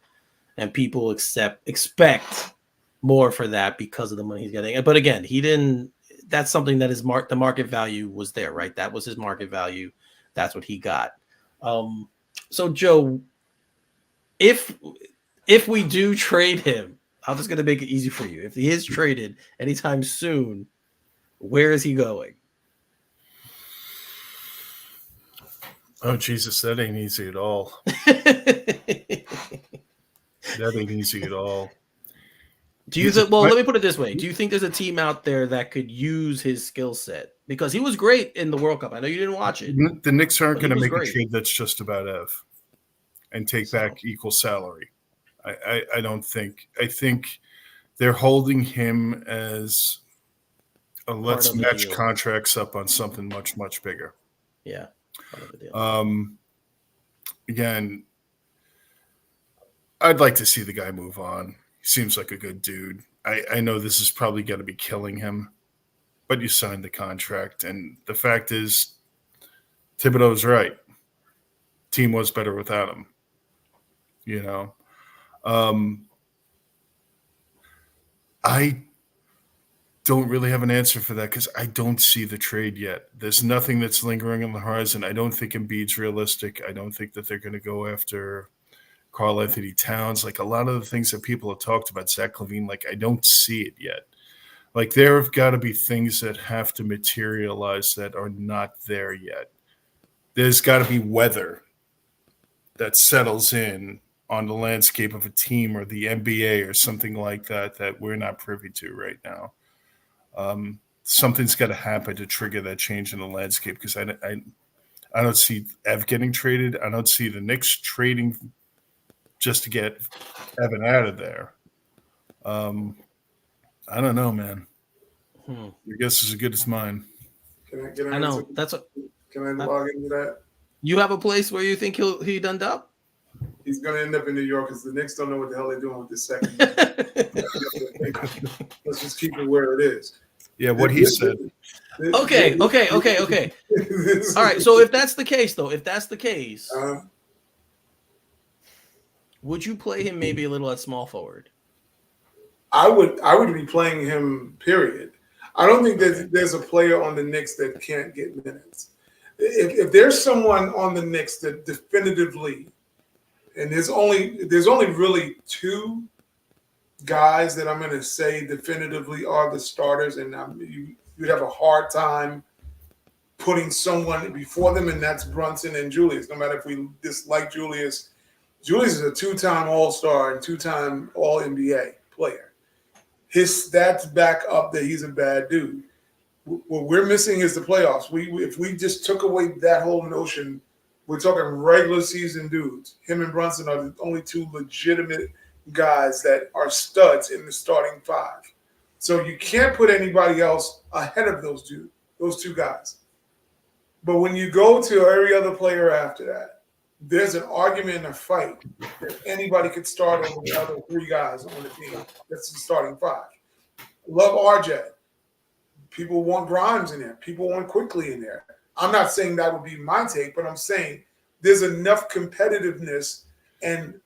and people expect more for that because of the money he's getting. But again, he didn't. That's something that is the market value was there, right? That was his market value. That's what he got. So Joe, if we do trade him, I'm just gonna make it easy for you. If he is traded anytime soon, where is he going? Oh Jesus, that ain't easy at all. That ain't easy at all. Do you think? Well, let me put it this way: do you think there's a team out there that could use his skill set? Because he was great in the World Cup. I know you didn't watch it. The Knicks aren't going to make a trade that's just about Ev and take back equal salary. I don't think. I think they're holding him as a let's match contracts up on something much, much bigger. Yeah. Again, I'd like to see the guy move on. He seems like a good dude. I know this is probably going to be killing him, but you signed the contract. And the fact is, Thibodeau's right. Team was better without him. You know, I don't really have an answer for that because I don't see the trade yet. There's nothing that's lingering on the horizon. I don't think Embiid's realistic. I don't think that they're going to go after Karl Anthony Towns. Like a lot of the things that people have talked about, Zach LaVine, like I don't see it yet. Like there have got to be things that have to materialize that are not there yet. There's got to be weather that settles in on the landscape of a team or the NBA or something like that that we're not privy to right now. Something's got to happen to trigger that change in the landscape because I don't see Ev getting traded. I don't see the Knicks trading just to get Evan out of there. I don't know, man. Your guess is as good as mine. Can I know. That's what. Can I log into that? You have a place where you think he done up? He's going to end up in New York because the Knicks don't know what the hell they're doing with this second. Let's just keep it where it is. Yeah, what he said. Okay. All right. So if that's the case, would you play him maybe a little at small forward? I would be playing him, period. I don't think there's a player on the Knicks that can't get minutes. If there's someone on the Knicks that definitively, and there's only really two guys that I'm going to say definitively are the starters, and you'd have a hard time putting someone before them, and that's Brunson and Julius. No matter if we dislike Julius is a two-time All-Star and two-time All-NBA player. His stats back up that he's a bad dude. What we're missing is the playoffs. If we just took away that whole notion, we're talking regular season dudes. Him and Brunson are the only two legitimate guys that are studs in the starting five. So you can't put anybody else ahead of those two guys. But when you go to every other player after that, there's an argument and a fight that anybody could start over the other three guys on the team. That's the starting five. Love RJ. People want Grimes in there. People want Quickly in there. I'm not saying that would be my take, but I'm saying there's enough competitiveness and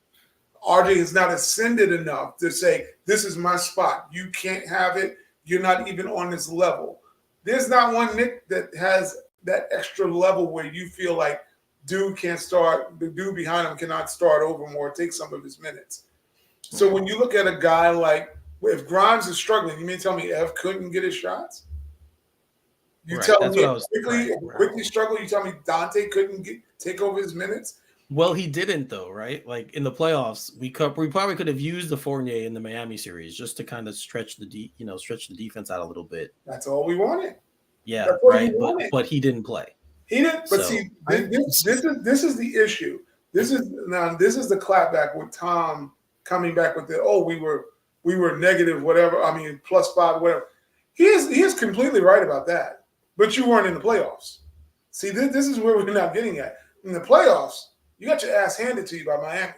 RJ has not ascended enough to say, this is my spot. You can't have it. You're not even on this level. There's not one Knick that has that extra level where you feel like dude can't start, the dude behind him cannot start over him or take some of his minutes. So when you look at a guy like, if Grimes is struggling, you mean tell me Ev couldn't get his shots? You tell me quickly struggle, you tell me Dante couldn't take over his minutes? Well, he didn't though, right? Like in the playoffs, we probably could have used the Fournier in the Miami series just to kind of stretch the defense out a little bit. That's all we wanted. Yeah, right. But he didn't play. He didn't. But see, this is the issue. This is the clapback with Tom coming back with we were negative whatever. I mean +5 whatever. He is completely right about that. But you weren't in the playoffs. See, this is where we're not getting at. In the playoffs, you got your ass handed to you by Miami.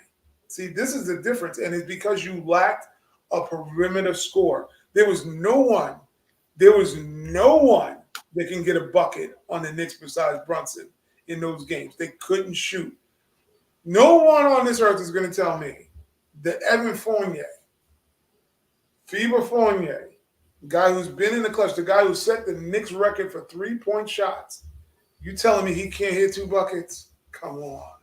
See, this is the difference, and it's because you lacked a perimeter score. There was no one There was no one that can get a bucket on the Knicks besides Brunson in those games. They couldn't shoot. No one on this earth is going to tell me that Evan Fournier, FIBA Fournier, the guy who's been in the clutch, the guy who set the Knicks record for 3-point shots, you telling me he can't hit 2 buckets? Come on.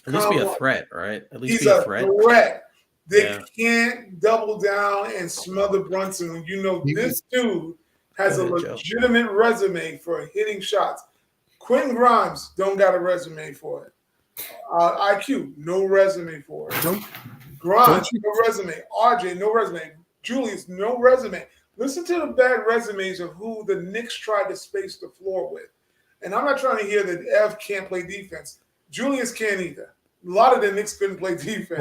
At least be a threat, right? At least He's be a threat. They can't double down and smother Brunson when you know this dude has a legitimate resume for hitting shots. Quentin Grimes don't got a resume for it. IQ, no resume for it. Grimes, no resume. RJ, no resume. Julius, no resume. Listen to the bad resumes of who the Knicks tried to space the floor with. And I'm not trying to hear that Ev can't play defense. Julius can't either. A lot of the Knicks couldn't play defense.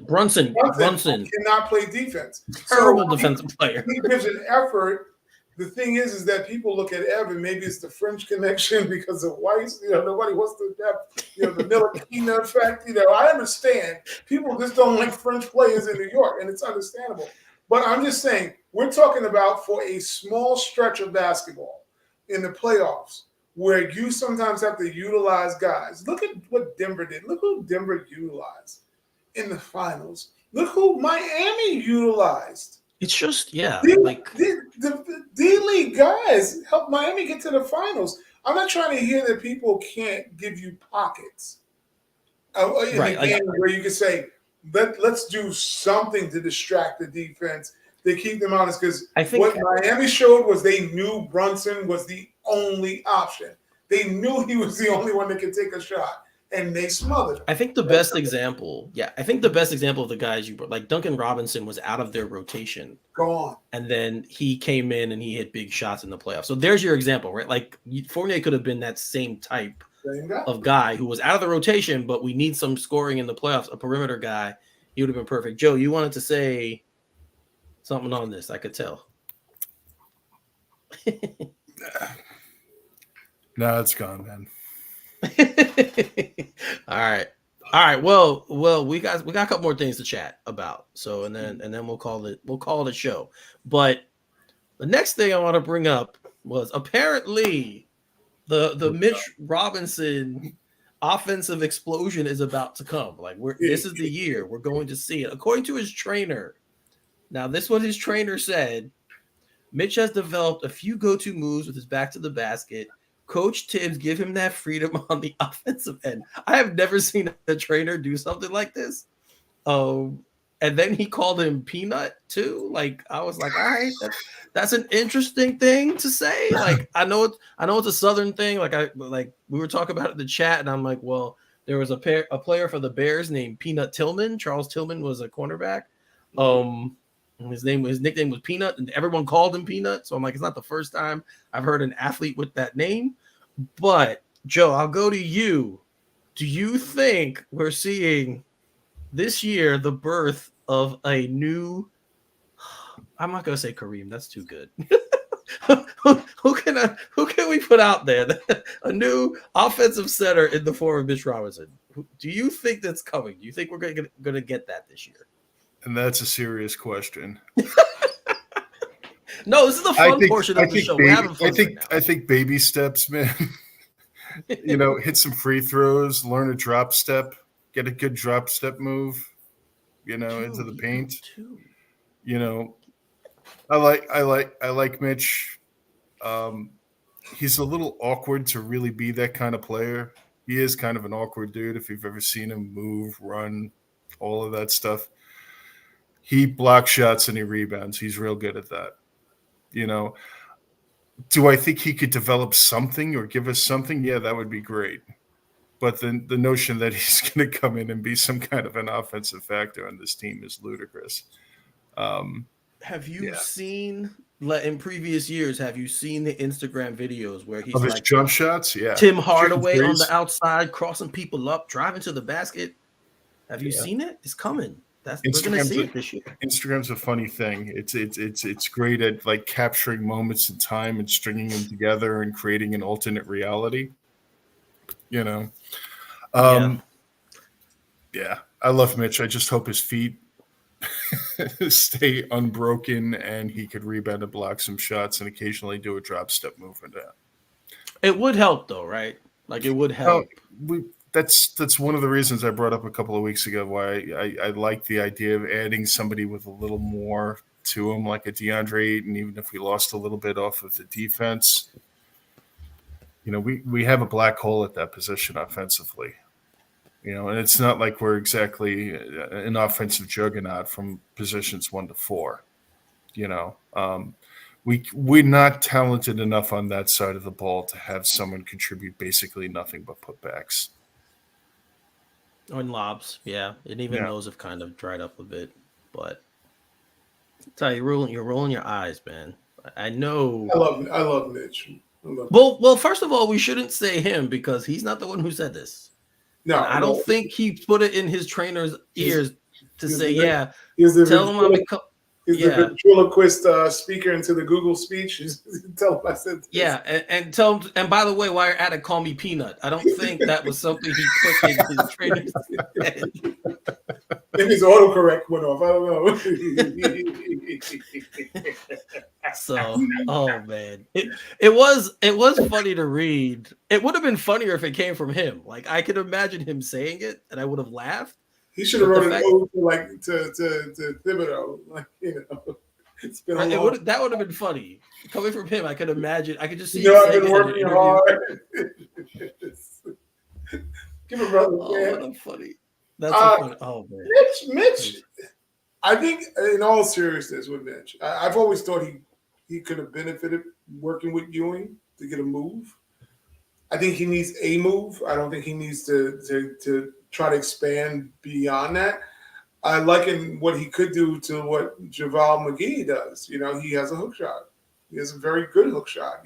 Brunson cannot play defense. Terrible defensive player. He gives an effort. The thing is that people look at Evan. Maybe it's the French connection because of Weiss. Nobody wants to have, the Ntilikina effect. I understand. People just don't like French players in New York, and it's understandable. But I'm just saying, we're talking about for a small stretch of basketball in the playoffs, where you sometimes have to utilize guys. Look at what Denver did. Look who Denver utilized in the finals. Look who Miami utilized. It's just, the D-League guys helped Miami get to the finals. I'm not trying to hear that people can't give you pockets. In a game where you can say, let's do something to distract the defense, to keep them honest. Because what Miami showed was they knew Brunson was the only option. They knew he was the only one that could take a shot, and they smothered him. I think the best example of the guys you brought, like Duncan Robinson, was out of their rotation. Gone. And then he came in and he hit big shots in the playoffs. So there's your example, right? Like Fournier could have been that same type of guy who was out of the rotation, but we need some scoring in the playoffs, a perimeter guy. He would have been perfect. Joe, you wanted to say something on this, I could tell. No, it's gone, man. All right. Well, we got a couple more things to chat about. So and then we'll call it a show. But the next thing I want to bring up was apparently the Mitch Robinson offensive explosion is about to come. Like this is the year we're going to see it. According to his trainer. Now, this is what his trainer said. Mitch has developed a few go-to moves with his back to the basket. Coach Tibbs give him that freedom on the offensive end. I have never seen a trainer do something like this. And then he called him Peanut too. Like I was like, all right, that's an interesting thing to say. Like I know it's a Southern thing. Like we were talking about it in the chat, and I'm like, well, there was a player for the Bears named Peanut Tillman. Charles Tillman was a cornerback. His nickname was Peanut, and everyone called him Peanut. So I'm like, it's not the first time I've heard an athlete with that name. But Joe, I'll go to you. Do you think we're seeing this year the birth of a new? I'm not gonna say Kareem. That's too good. who can we put out there? A new offensive center in the form of Mitch Robinson. Do you think that's coming? Do you think we're gonna get that this year? And that's a serious question. No, this is the fun portion of the show. We're having fun right now. I think baby steps, man. Hit some free throws, learn a drop step, get a good drop step move, into the paint. I like Mitch. He's a little awkward to really be that kind of player. He is kind of an awkward dude if you've ever seen him move, run, all of that stuff. He blocks shots and he rebounds. He's real good at that. Do I think he could develop something or give us something? Yeah, that would be great. But the notion that he's going to come in and be some kind of an offensive factor on this team is ludicrous. Have you seen in previous years? Have you seen the Instagram videos where he's of his jump shots? Yeah, Tim Hardaway on the outside, crossing people up, driving to the basket. Have you seen it? It's coming. We're going to see it this year. Instagram's a funny thing. It's great at like capturing moments in time and stringing them together and creating an alternate reality. Yeah, I love Mitch. I just hope his feet stay unbroken, and he could rebound and block some shots and occasionally do a drop step movement. It would help though, right? Like it would Well, help. that's one of the reasons I brought up a couple of weeks ago why I like the idea of adding somebody with a little more to him, like a DeAndre Ayton, even if we lost a little bit off of the defense. We have a black hole at that position offensively. And it's not like we're exactly an offensive juggernaut from positions 1 to 4. We're not talented enough on that side of the ball to have someone contribute basically nothing but putbacks. Or in lobs, yeah. And even those have kind of dried up a bit. But I tell you, you're rolling your eyes, man. I know. I love Mitch. Well, first of all, we shouldn't say him because he's not the one who said this. No, I don't think he put it in his trainer's ears to say, tell him I'll become. He's the ventriloquist speaker into the Google speech. Tell him I said this. Yeah, and tell him. And by the way, while you're at it, call me Peanut. I don't think that was something he put in his trainer's head. Maybe his autocorrect went off. I don't know. So, oh man, it was funny to read. It would have been funnier if it came from him. Like I could imagine him saying it, and I would have laughed. He should have wrote it over to Thibodeau. It's been that would have been funny. Coming from him, I could imagine. I could just see. I've been working hard. Give a brother. Oh, that's funny. That's funny. Oh man, Mitch. I think, in all seriousness, with Mitch, I've always thought he could have benefited working with Ewing to get a move. I think he needs a move. I don't think he needs to try to expand beyond that. I liken what he could do to what JaVale McGee does. He has a hook shot. He has a very good hook shot.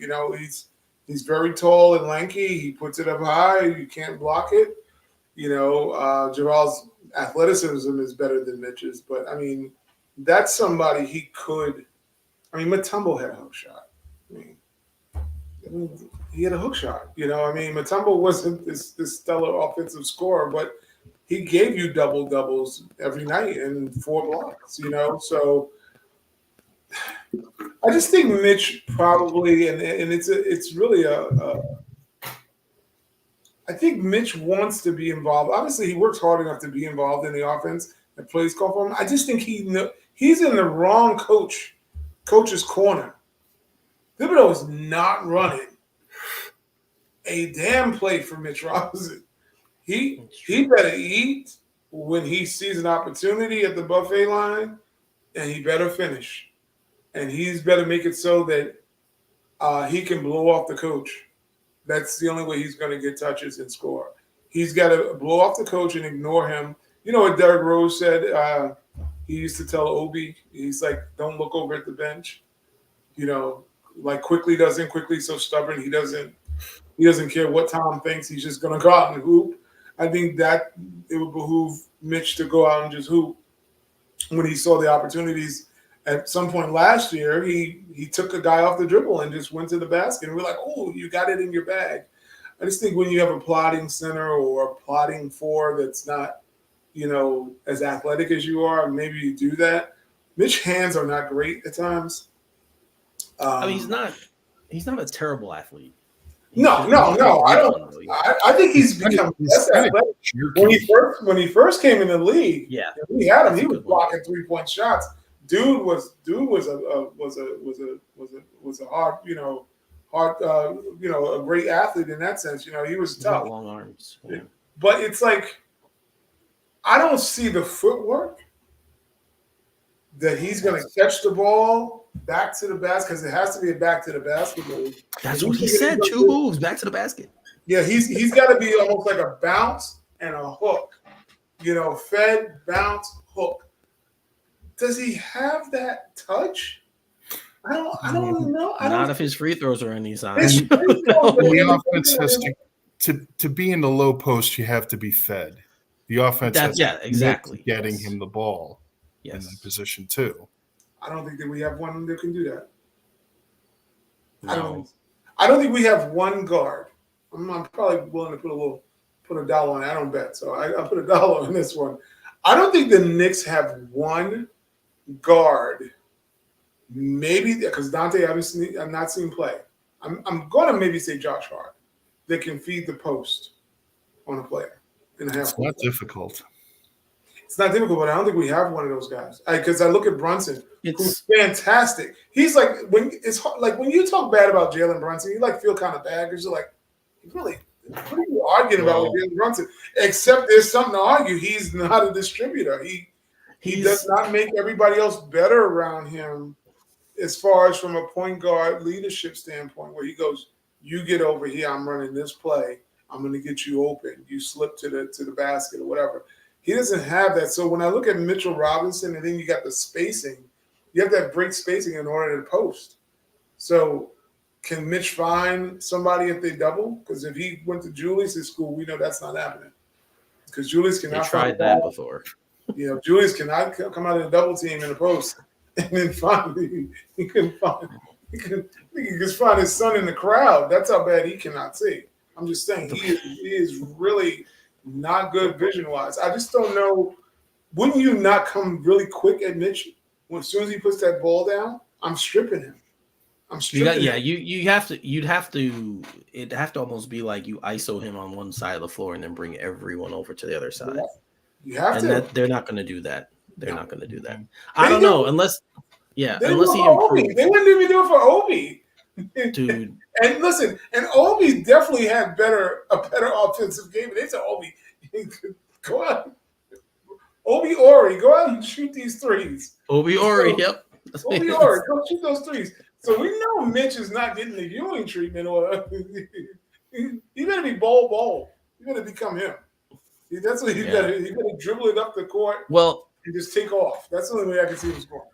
He's very tall and lanky. He puts it up high. You can't block it. JaVale's athleticism is better than Mitch's, but I mean, that's somebody he could. I mean, Mutombo had a hook shot. I mean, he had a hook shot. Mutombo wasn't this stellar offensive scorer, but he gave you doubles every night and 4 blocks. So I just think Mitch probably, and it's really I think Mitch wants to be involved. Obviously, he works hard enough to be involved in the offense and plays call for him. I just think he's in the wrong coach's corner. Thibodeau is not running a damn play for Mitch Robinson. He better eat when he sees an opportunity at the buffet line, and he better finish. And he's better make it so that he can blow off the coach. That's the only way he's going to get touches and score. He's got to blow off the coach and ignore him. You know what Derrick Rose said? He used to tell Obi, he's like, don't look over at the bench. Like Quickly so stubborn. He doesn't care what Tom thinks. He's just going to go out and hoop. I think that it would behoove Mitch to go out and just hoop. When he saw the opportunities at some point last year, he took a guy off the dribble and just went to the basket. And we're like, oh, you got it in your bag. I just think when you have a plotting center or a plotting 4 that's not, as athletic as you are, maybe you do that. Mitch's hands are not great at times. I mean, he's not a terrible athlete. No. I think he's become less athletic. When he first came in the league, we had him. He was blocking 3-point shots. Dude was a hard, a great athlete in that sense. He was tough. Long arms. Yeah. But it's like, I don't see the footwork that he's going to catch the ball back to the basket, because it has to be a back to the basket move. That's what he said. 2 moves back to the basket. Yeah, he's got to be almost like a bounce and a hook. Fed, bounce, hook. Does he have that touch? I don't know. Not if his free throws are in these eyes. The offense has to be in the low post. You have to be fed. The offense exactly getting him the ball in that position too. I don't think that we have one that can do that. No. I don't think we have one guard. I'm probably willing to put a dollar on it. I don't bet, so I'll put $1 on this one. I don't think the Knicks have one guard, maybe because Dante I've not seen play. I'm going to maybe say Josh Hart that can feed the post on a player in a half. It's not difficult. It's not difficult, but I don't think we have one of those guys. Because I look at Brunson, who's It's fantastic. He's like when it's hard, like when you talk bad about Jalen Brunson, you like feel kind of bad because you're like, really, what are you arguing about with Jalen Brunson? Except there's something to argue. He's not a distributor. He does not make everybody else better around him as far as from a point guard leadership standpoint, where he goes, you get over here, I'm running this play, I'm going to get you open, you slip to the basket or whatever. He doesn't have that. So when I look at Mitchell Robinson, and then you got the spacing, you have that break spacing in order to post. So can Mitch find somebody if they double? Because if he went to Julius' school, we know that's not happening. Because Julius cannot tried that before. Julius cannot come out of the double team in the post and then finally he can find his son in the crowd. That's how bad he cannot see. I'm just saying he is really not good vision-wise. I just don't know. Wouldn't you not come really quick at Mitch as soon as he puts that ball down? I'm stripping him. You'd have to almost be like you ISO him on one side of the floor and then bring everyone over to the other side. You have to. They're not going to do that. They're not going to do that. I don't know unless he improves. They wouldn't even do it for Obi. Dude. And listen, and Obi definitely had a better offensive game. They said, Obi, go out. Obi Ori, go out and shoot these threes. Obi Ori, yep. Obi Ori, go shoot those threes. So we know Mitch is not getting the Ewing treatment, or he better be ball. You better become him. That's what he better. He better dribble it up the court. And just take off. That's the only way I can see him scoring.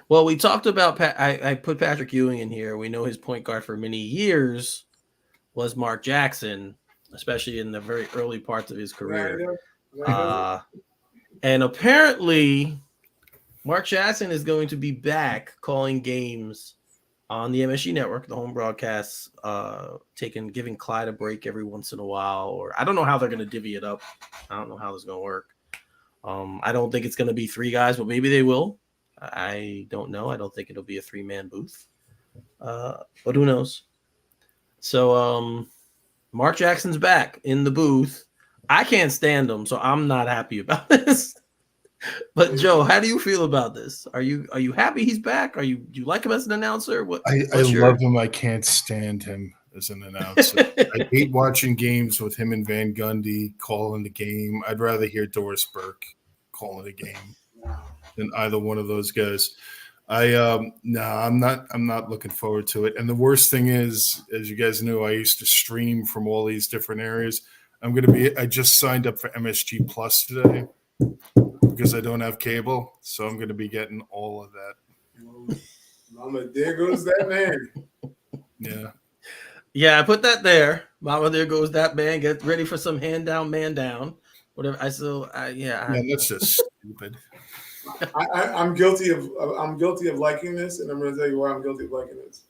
Well, we talked about I put Patrick Ewing in here. We know his point guard for many years was Mark Jackson, especially in the very early parts of his career. And apparently, Mark Jackson is going to be back calling games on the MSG network, the home broadcasts, giving Clyde a break every once in a while. Or I don't know how they're going to divvy it up. I don't know how this is going to work. I don't think it's going to be three guys, but maybe they will. I don't know. I don't think it'll be a three-man booth. But who knows? So Mark Jackson's back in the booth. I can't stand him, so I'm not happy about this. But Joe, how do you feel about this? Are you happy he's back? Do you like him as an announcer? I love him. I can't stand him as an announcer. I hate watching games with him and Van Gundy calling the game. I'd rather hear Doris Burke calling a game than either one of those guys. I'm not looking forward to it. And the worst thing is, as you guys know, I used to stream from all these different areas. I just signed up for MSG Plus today because I don't have cable, so I'm going to be getting all of that. Mama, there goes that man. Yeah, I put that there. Mama, there goes that man. Get ready for some hand down, man down. Whatever. That's just stupid. I'm guilty of liking this, and I'm going to tell you why I'm guilty of liking this.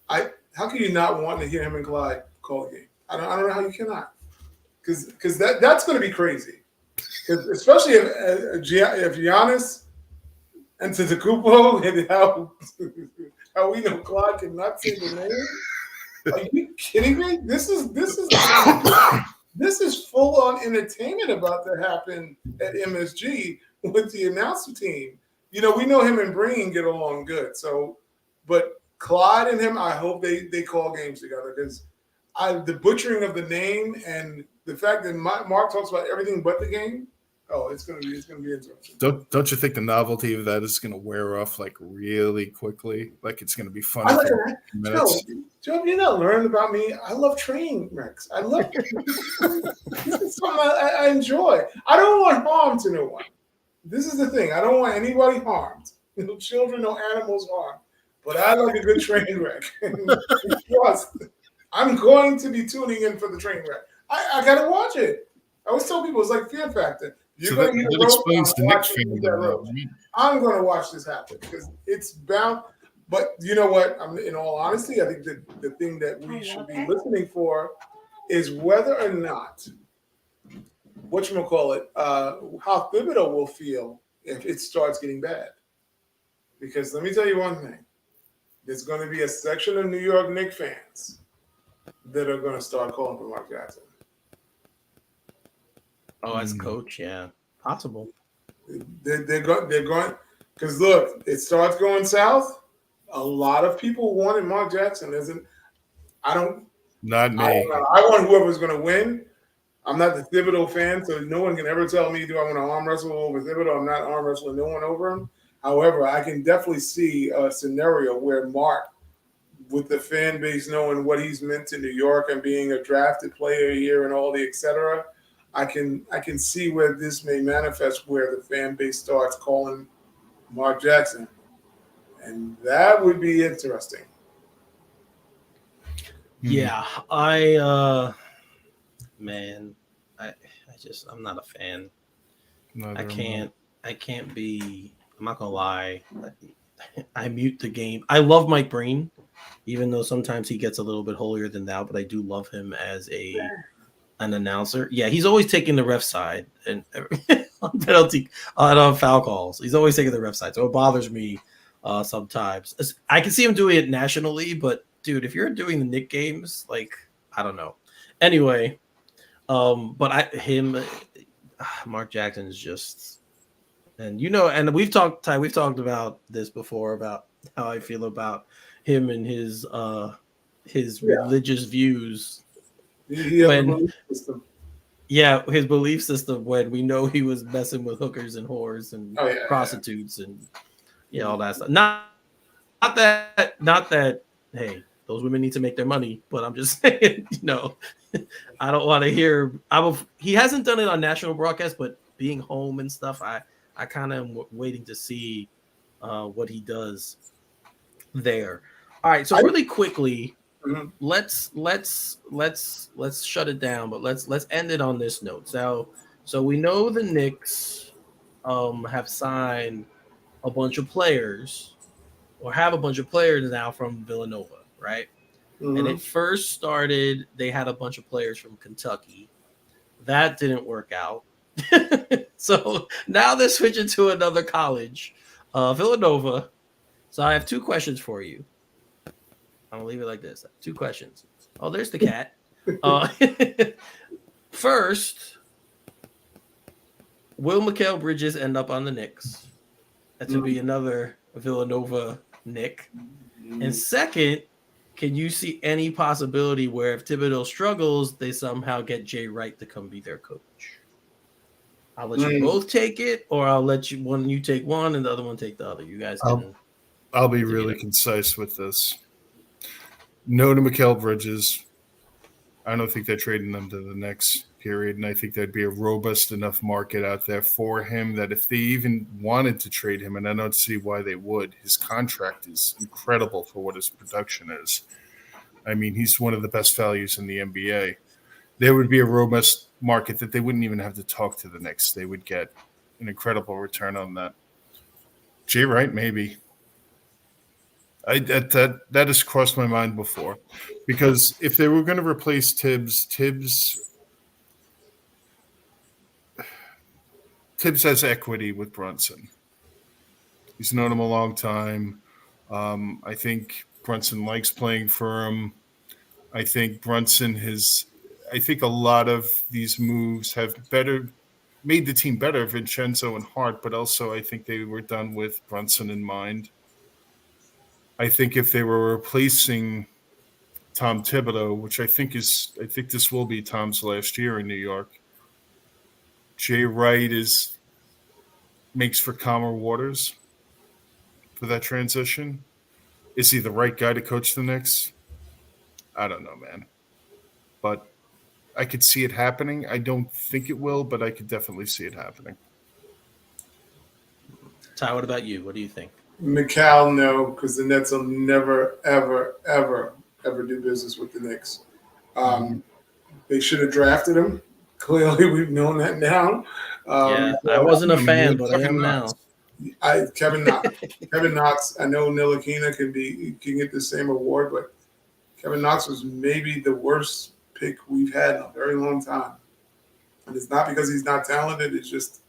How can you not want to hear him and Clyde call a game? I don't know how you cannot, because that's going to be crazy. Especially if Giannis and Antetokounmpo and how we know Clyde cannot say the name. Are you kidding me? This is full on entertainment about to happen at MSG with the announcer team. We know him and Breen get along good. So, but Clyde and him, I hope they call games together, because the butchering of the name and the fact that Mark talks about everything but the game. Oh, it's gonna be interesting. Don't you think the novelty of that is gonna wear off like really quickly? Like it's gonna be fun. Joe, have you not learned about me? I love train wrecks. I love this is something I enjoy. I don't want harm to no one. This is the thing. I don't want anybody harmed. No children, no animals harmed. But I like a good train wreck. Trust. I'm going to be tuning in for the train wreck. I gotta watch it. I always tell people it's like Fear Factor. You're going to get explains the Knicks fan. I'm going to watch this happen because it's bound. But you know what? In all honesty, I think the thing that we should be listening for is whether or not how Thibodeau will feel if it starts getting bad. Because let me tell you one thing. There's going to be a section of New York Knicks fans that are going to start calling for Mark Jackson. Oh, as coach, yeah, possible. They're going because look, it starts going south. A lot of people wanted Mark Jackson. I don't. Not me. I want whoever's going to win. I'm not the Thibodeau fan, so no one can ever tell me, do I want to arm wrestle over Thibodeau? I'm not arm wrestling no one over him. However, I can definitely see a scenario where Mark, with the fan base knowing what he's meant to New York and being a drafted player here and all the et cetera, I can see where this may manifest, where the fan base starts calling Mark Jackson. And that would be interesting. Yeah, man, I'm not a fan. I can't be. I'm not gonna lie. I mute the game. I love Mike Breen, even though sometimes he gets a little bit holier than thou, but I do love him as an announcer. Yeah, he's always taking the ref side and on penalty on foul calls. He's always taking the ref side, so it bothers me sometimes. I can see him doing it nationally, but dude, if you're doing the Knicks games, like I don't know. Anyway, but Mark Jackson is just, and and we've talked about this before about how I feel about him and his religious views. His belief system when we know he was messing with hookers and whores and prostitutes and all that stuff. Not that. Hey, those women need to make their money, but I'm just saying, I don't want to hear. He hasn't done it on national broadcast, but being home and stuff, I kind of am waiting to see what he does there. All right, so really quickly, let's shut it down, but let's end it on this note. So we know the Knicks have signed a bunch of players, or have a bunch of players now from Villanova, right? And it first started, they had a bunch of players from Kentucky. That didn't work out. So now they're switching to another college, Villanova. So I have two questions for you. I'm going to leave it like this. 2 questions. Oh, there's the cat. First, will Mikal Bridges end up on the Knicks? That would be another Villanova Knick. And second, can you see any possibility where if Thibodeau struggles, they somehow get Jay Wright to come be their coach? I'll let you both take it, or I'll let you take one and the other one take the other. You guys can. I'll be really concise with this. No to Mikal Bridges. I don't think they're trading them to the Knicks, period. And I think there'd be a robust enough market out there for him that if they even wanted to trade him, and I don't see why they would, his contract is incredible for what his production is. I mean, he's one of the best values in the NBA. There would be a robust market that they wouldn't even have to talk to the Knicks. They would get an incredible return on that. Jay Wright, maybe. That has crossed my mind before, because if they were going to replace Tibbs has equity with Brunson. He's known him a long time. I think Brunson likes playing for him. I think I think a lot of these moves have made the team better, Vincenzo and Hart, but also I think they were done with Brunson in mind. I think if they were replacing Tom Thibodeau, which I think this will be Tom's last year in New York, Jay Wright makes for calmer waters for that transition. Is he the right guy to coach the Knicks? I don't know, man. But I could see it happening. I don't think it will, but I could definitely see it happening. Ty, what about you? What do you think? Mikal, no, because the Nets will never, ever, ever, ever do business with the Knicks. They should have drafted him. Clearly, we've known that now. I wasn't a fan, but I am now. Kevin Knox. I know Ntilikina can get the same award, but Kevin Knox was maybe the worst pick we've had in a very long time. And it's not because he's not talented. It's just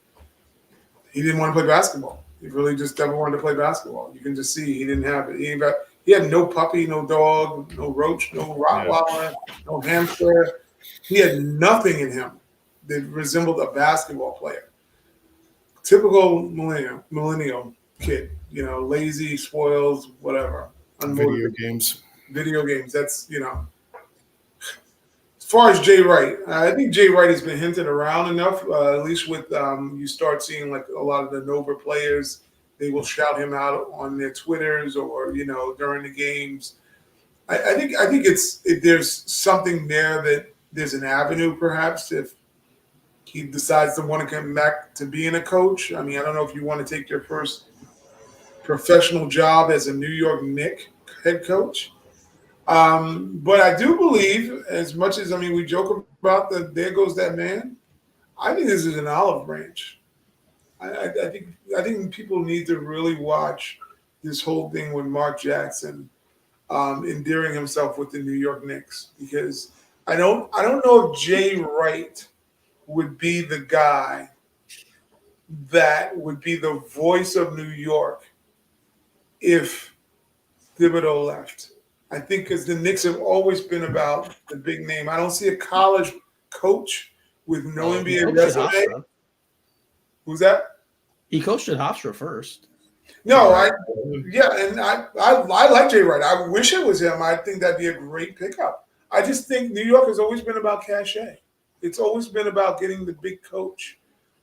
he didn't want to play basketball. He really just never wanted to play basketball. You can just see he didn't have it. He had no puppy, no dog, no roach, no Rottweiler, no hamster. He had nothing in him that resembled a basketball player. Typical millennial kid, lazy, spoiled, whatever. Unmotivated. Video games. That's, As far as Jay Wright, I think Jay Wright has been hinted around enough, at least with you start seeing like a lot of the Nova players, they will shout him out on their Twitters or, during the games. I think there's something there that there's an avenue perhaps if he decides to want to come back to being a coach. I mean, I don't know if you want to take your first professional job as a New York Knicks head coach. But I do believe, as much as we joke about there goes that man. I think this is an olive branch. I think people need to really watch this whole thing with Mark Jackson endearing himself with the New York Knicks, because I don't know if Jay Wright would be the guy that would be the voice of New York if Thibodeau left. I think because the Knicks have always been about the big name. I don't see a college coach with no NBA resume. Who's that? He coached at Hofstra first. No, I like Jay Wright. I wish it was him. I think that'd be a great pickup. I just think New York has always been about cachet. It's always been about getting the big coach.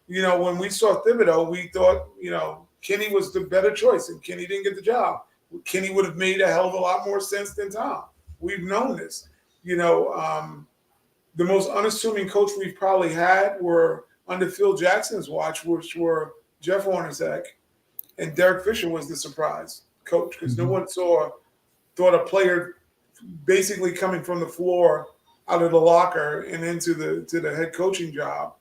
When we saw Thibodeau, we thought, Kenny was the better choice, and Kenny didn't get the job. Kenny would have made a hell of a lot more sense than Tom. We've known this. The most unassuming coach we've probably had were under Phil Jackson's watch, which were Jeff Hornacek, and Derek Fisher was the surprise coach, because no one thought a player basically coming from the floor out of the locker and into the head coaching job.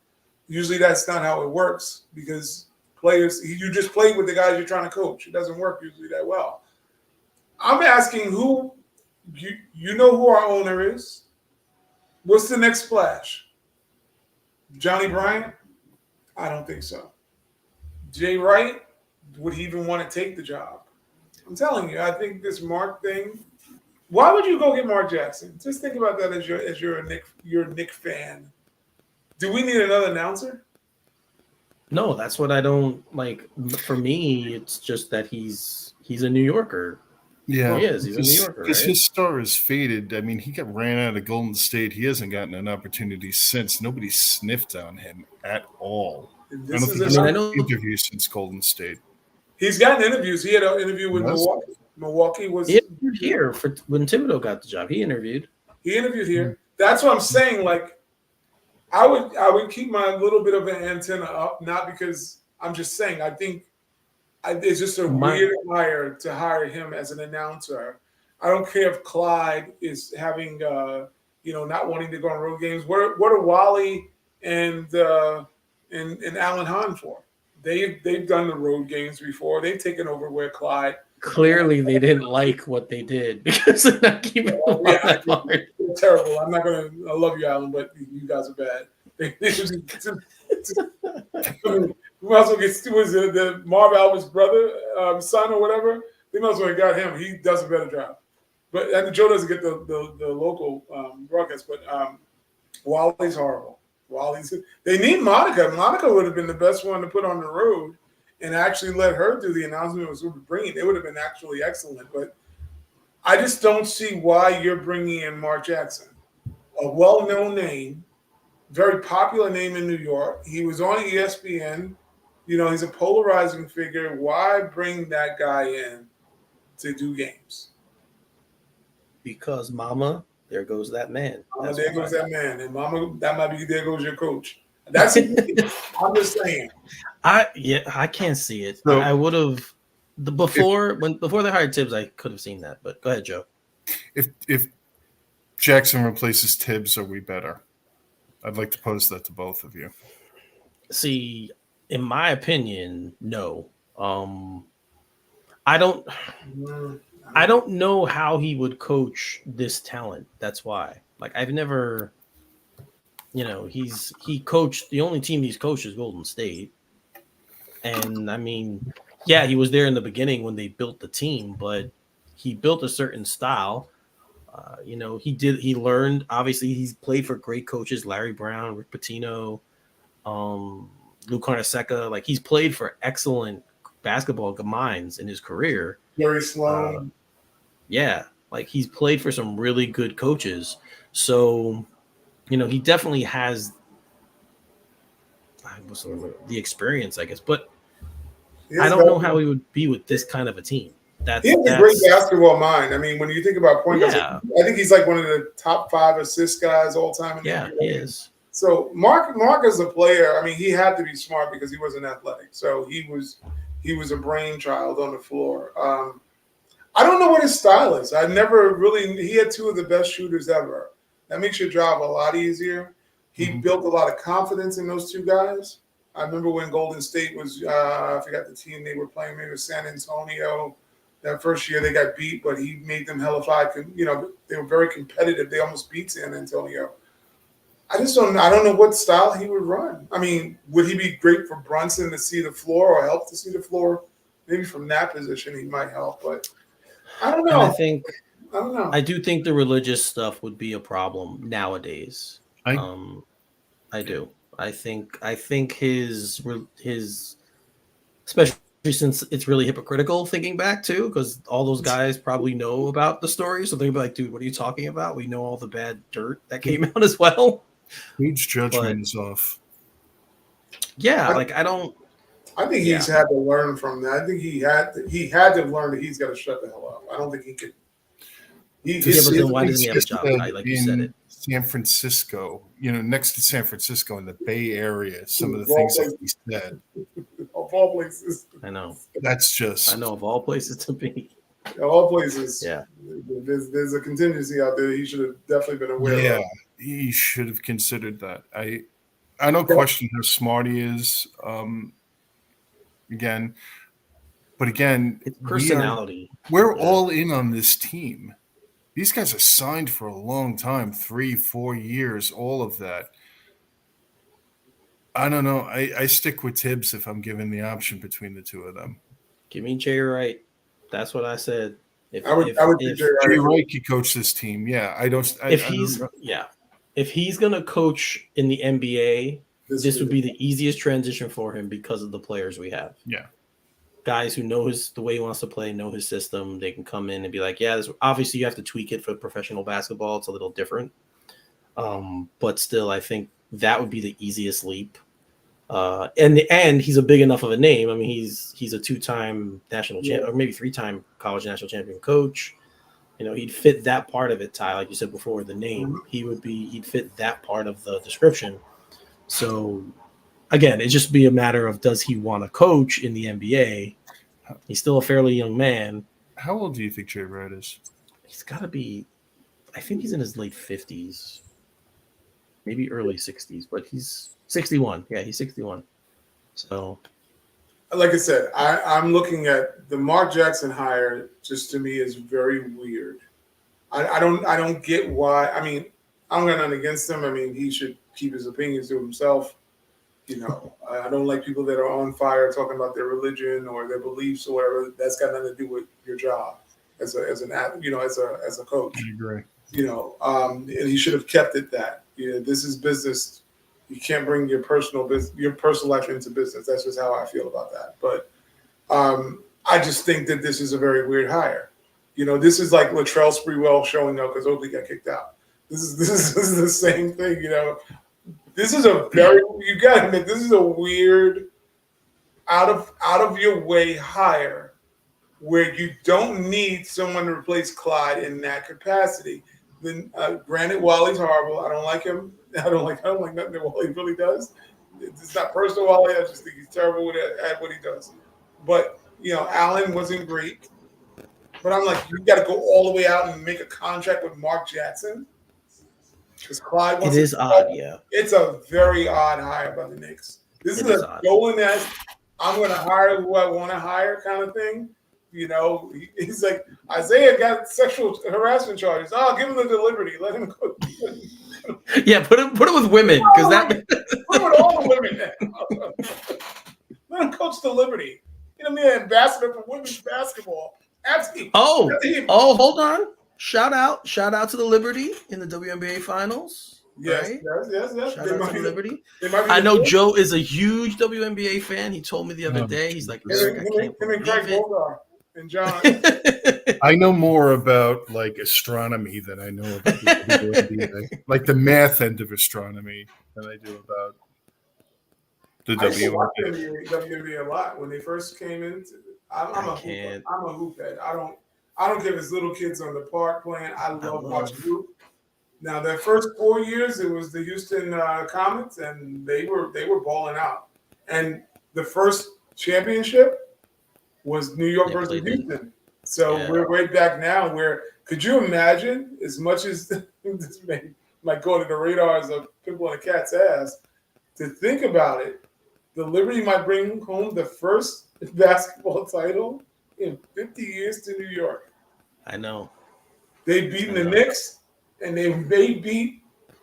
Usually that's not how it works, because players, you just play with the guys you're trying to coach. It doesn't work usually that well. I'm asking who who our owner is. What's the next splash? Johnny Bryant? I don't think so. Jay Wright? Would he even want to take the job? I'm telling you, I think this Mark thing. Why would you go get Mark Jackson? Just think about that as you're a Knick fan. Do we need another announcer? No, that's what I don't like. For me, it's just that he's a New Yorker. Yeah, he is. He's a New Yorker, because right? his star is faded. I mean, he got ran out of Golden State. He hasn't gotten an opportunity since. Nobody sniffed on him at all. I don't think he's had an interview since Golden State. He's gotten interviews. He had an interview with Milwaukee. Milwaukee was he interviewed here when Thibodeau got the job. He interviewed here. Mm-hmm. That's what I'm saying. Like, I would keep my little bit of an antenna up, not because I'm just saying. I think it's just a weird hire to hire him as an announcer. I don't care if Clyde is having, not wanting to go on road games. What are Wally and Alan Hahn for? They've done the road games before. They've taken over where Clyde. Clearly, they didn't like what they did because they're not keeping them on that hard. They're terrible. I'm not gonna. I love you, Alan, but you guys are bad. Who also gets was the Marv Albert's brother, son or whatever? They must have got him. He does a better job. But Joe doesn't get the local broadcast. But Wally's horrible. They need Monica. Monica would have been the best one to put on the road and actually let her do the announcement. Was bringing. It would have been actually excellent. But I just don't see why you're bringing in Mark Jackson, a well-known name, very popular name in New York. He was on ESPN. He's a polarizing figure. Why bring that guy in to do games? Because Momma, there goes that man. There goes that man. And Momma, that might be there goes your coach. That's I'm just saying. I can't see it. So, I would have before they hired Tibbs, I could have seen that. But go ahead, Joe. If Jackson replaces Tibbs, are we better? I'd like to pose that to both of you. See, in my opinion, no. I don't know how he would coach this talent. That's why. Like, I've never, he coached, the only team he's coached is Golden State. And I mean, Yeah, he was there in the beginning when they built the team, but he built a certain style. He learned, obviously, he's played for great coaches, Larry Brown, Rick Pitino, um, Lou Carnesecca. Like, he's played for excellent basketball minds in his career. Larry Uh, Sloan. yeah, like he's played for some really good coaches. So, he definitely has the experience, I guess. But He I has, don't know how he would be with this kind of a team. he That's has a great that's basketball mind. I mean, when you think about point guards, yeah, I think he's like one of the top 5 assist guys all time in the yeah, NBA. he is. So Mark as a player, I mean, he had to be smart because he wasn't athletic. So he was a brainchild on the floor. I don't know what his style is. I never really. He had 2 of the best shooters ever. That makes your job a lot easier. He built a lot of confidence in those 2 guys. I remember when Golden State was, I forgot the team they were playing, maybe it was San Antonio. That first year they got beat, but he made them hellified. They were very competitive. They almost beat San Antonio. I don't know what style he would run. I mean, would he be great for Brunson to see the floor or help to see the floor? Maybe from that position he might help, but I don't And know. I don't know. I do think the religious stuff would be a problem nowadays. I do. I think his especially since it's really hypocritical thinking back too, because all those guys probably know about the story, so they'd be like, "Dude, what are you talking about? We know all the bad dirt that came out as well." Huge judgment But is off. yeah, like I don't. I think Yeah, he's had to learn from that. I think he had to learn that he's got to shut the hell up. I don't think he could. but then why doesn't he have a job? Like you said In it. San Francisco, next to San Francisco in the Bay Area, some of the Of all things that he said, Of all places, I know. that's just. I know of all places to be. of all places, Yeah. there's a contingency out there he should have definitely been aware Yeah, of. he should have considered that. I don't question how smart he is. Again, It's personality. we're all in on this team. These guys are signed for a long time, 3-4 years, all of that. I don't know. I stick with Tibbs if I'm given the option between the 2 of them. Give me Jay Wright. That's what I said. I would If Jay Wright could coach this team. Yeah, if he's gonna coach in the NBA, this would be the the easiest transition for him because of the players we have. Yeah. Guys who know the way he wants to play, know his system. They can come in and be like, yeah, obviously you have to tweak it for professional basketball. It's a little different. But still, I think that would be the easiest leap. And he's a big enough of a name. I mean, he's a 2-time national champ, or maybe 3-time college national champion coach. He'd fit that part of it, Ty, like you said before, the name. He'd fit that part of the description. So again, it'd just be a matter of, does he want to coach in the NBA? He's still a fairly young man. How old do you think Jay Wright is? He's got to be, I think he's in his late 50s, maybe early 60s, but he's 61. Yeah, he's 61. So, like I said, I'm looking at the Mark Jackson hire. Just to me, is very weird. I don't get why. I mean, I don't got nothing against him. I mean, he should keep his opinions to himself. I don't like people that are on fire talking about their religion or their beliefs or whatever. That's got nothing to do with your job as a coach. I agree. And he should have kept it that. This is business. You can't bring your personal life into business. That's just how I feel about that. But I just think that this is a very weird hire. This is like Latrell Sprewell showing up because Oakley got kicked out. This is the same thing. This is you got to admit, this is a weird, out of your way hire where you don't need someone to replace Clyde in that capacity. Then, granted, Wally's horrible. I don't like him. I don't like nothing that Wally really does. It's not personal, Wally. I just think he's terrible at what he does. But Allen wasn't great. But I'm like, you got to go all the way out and make a contract with Mark Jackson because Clyde wants. It is odd, yeah. It's a very odd hire by the Knicks. This is a golden ass. I'm going to hire who I want to hire kind of thing. He's like, Isaiah got sexual harassment charges. Oh, give him the liberty. Let him go. Yeah, put it with women because put it with all the women. Let him coach the Liberty. making him the ambassador for women's basketball. Absolutely. Hold on. Shout out to the Liberty in the WNBA finals. Yes, right? yes. Shout out to the Liberty. They might be I know best. Joe is a huge WNBA fan. He told me the other day. He's like, Eric, I can't Him and Craig Bogar and John. I know more about like astronomy than I know about the WNBA, like the math end of astronomy, than I do about the I used to watch WNBA. WNBA a lot when they first came in. I'm a hoop head. I don't care if it's little kids on the park playing. I love watching hoop. Now, their first 4 years, it was the Houston Comets, and they were balling out. And the first championship was New York versus Houston. So we're right back now. Where could you imagine, as much as this might go to the radar as a pimple on a cat's ass, to think about it, the Liberty might bring home the first basketball title in 50 years to New York. I know. They've beaten the Knicks. And they may beat,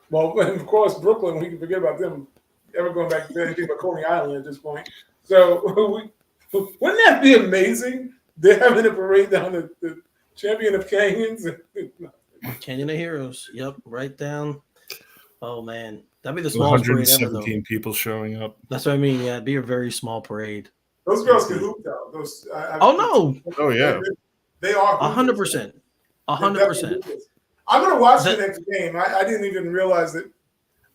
well, and of course, Brooklyn, we can forget about them ever going back to anything but Coney Island at this point. So wouldn't that be amazing? They're having a parade down the champion of canyons. Canyon of Heroes. Yep, right down. Oh, man. That'd be the smallest parade ever, though. 117 people showing up. That's what I mean. Yeah, it'd be a very small parade. Those girls can hoop, though. No. Oh, yeah. They are 100%. 100%. I'm going to watch the next game. I didn't even realize that.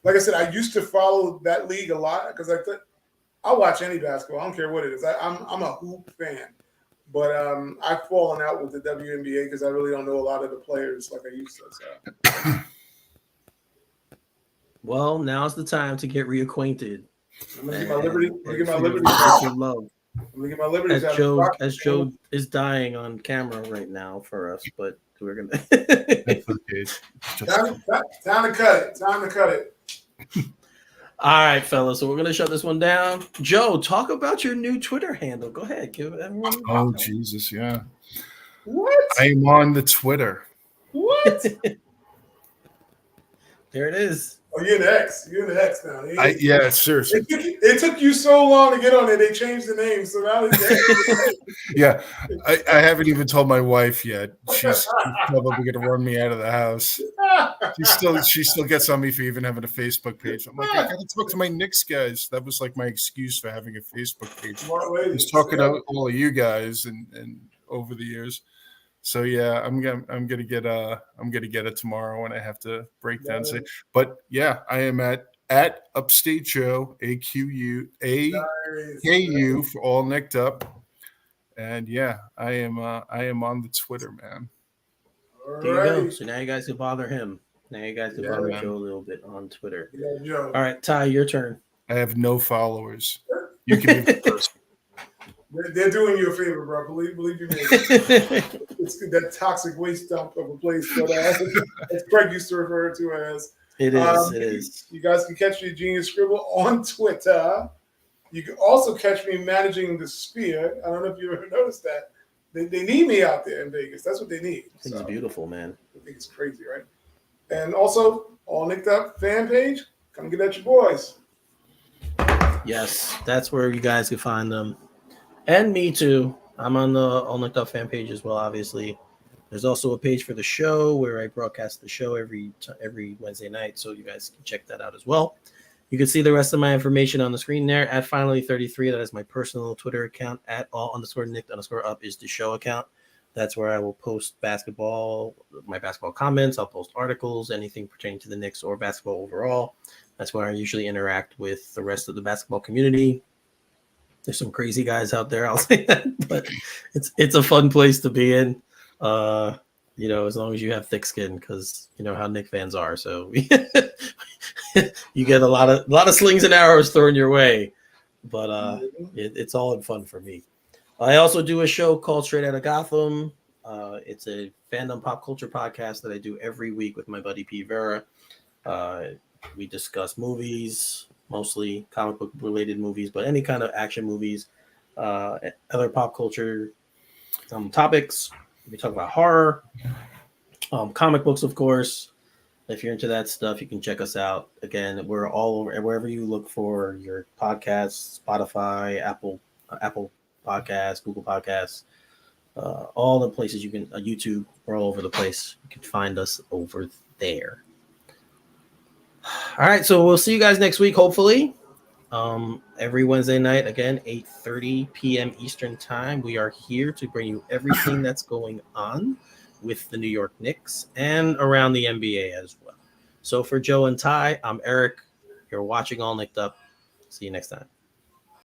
Like I said, I used to follow that league a lot because I thought I'll watch any basketball. I don't care what it is. I'm a hoop fan. But I've fallen out with the WNBA because I really don't know a lot of the players like I used to. So. Well, now's the time to get reacquainted. I'm going to get my Liberty. I'm going to get my Liberty. I'm going to get my Liberty. As Joe is dying on camera right now for us, but we're going to. Time to cut it. All right, fellas. So we're going to shut this one down. Joe, talk about your new Twitter handle. Go ahead. Give everyone. Oh, Jesus. Yeah. What? I'm on the Twitter. What? There it is. Oh, you're the X. You're the X now. Yeah, seriously. It took you so long to get on it. They changed the name, so now it's Yeah, I haven't even told my wife yet. She's probably going to run me out of the house. She still gets on me for even having a Facebook page. I'm like, I got to talk to my Knicks guys. That was like my excuse for having a Facebook page. I was talking to all of you guys and over the years. So yeah, I'm gonna get it tomorrow when I have to break down. But yeah, I am at Upstate Joe AQU for all Knicked Up, and yeah, I am on the Twitter, man. There you go. So now you guys can bother him. Now you guys can bother Joe a little bit on Twitter. All right, Ty, your turn. I have no followers. You can be the first. They're doing you a favor, bro. Believe me. It's that toxic waste dump of a place, but as Craig used to refer to as. It is. You guys can catch me, Genius Scribble, on Twitter. You can also catch me managing the Sphere. I don't know if you ever noticed that. They need me out there in Vegas. That's what they need. It's beautiful, man. I think it's crazy, right? And also, All Knicked Up fan page. Come get at your boys. Yes, that's where you guys can find them. And me too. I'm on the All Knicked Up fan page as well, obviously. There's also a page for the show where I broadcast the show every Wednesday night, so you guys can check that out as well. You can see the rest of my information on the screen there at Finally33. That is my personal Twitter account. At all_Knicked_up is the show account. That's where I will post my basketball comments. I'll post articles, anything pertaining to the Knicks or basketball overall. That's where I usually interact with the rest of the basketball community. There's some crazy guys out there, I'll say that, but it's a fun place to be in. As long as you have thick skin, because you know how Knicks fans are. So you get a lot of slings and arrows thrown your way, but it's all in fun for me. I also do a show called Straight Outta Gotham. It's a fandom pop culture podcast that I do every week with my buddy P. Vera. We discuss movies, mostly comic book related movies, but any kind of action movies, other pop culture topics. We talk about horror, comic books, of course. If you're into that stuff, you can check us out. Again, we're all over wherever you look for your podcasts: Spotify, Apple Podcasts, Google Podcasts, all the places you can, YouTube, we're all over the place. You can find us over there. All right, so we'll see you guys next week, hopefully. Every Wednesday night, again, 8:30 p.m. Eastern time. We are here to bring you everything that's going on with the New York Knicks and around the NBA as well. So for Joe and Ty, I'm Eric. You're watching All Knicked Up. See you next time.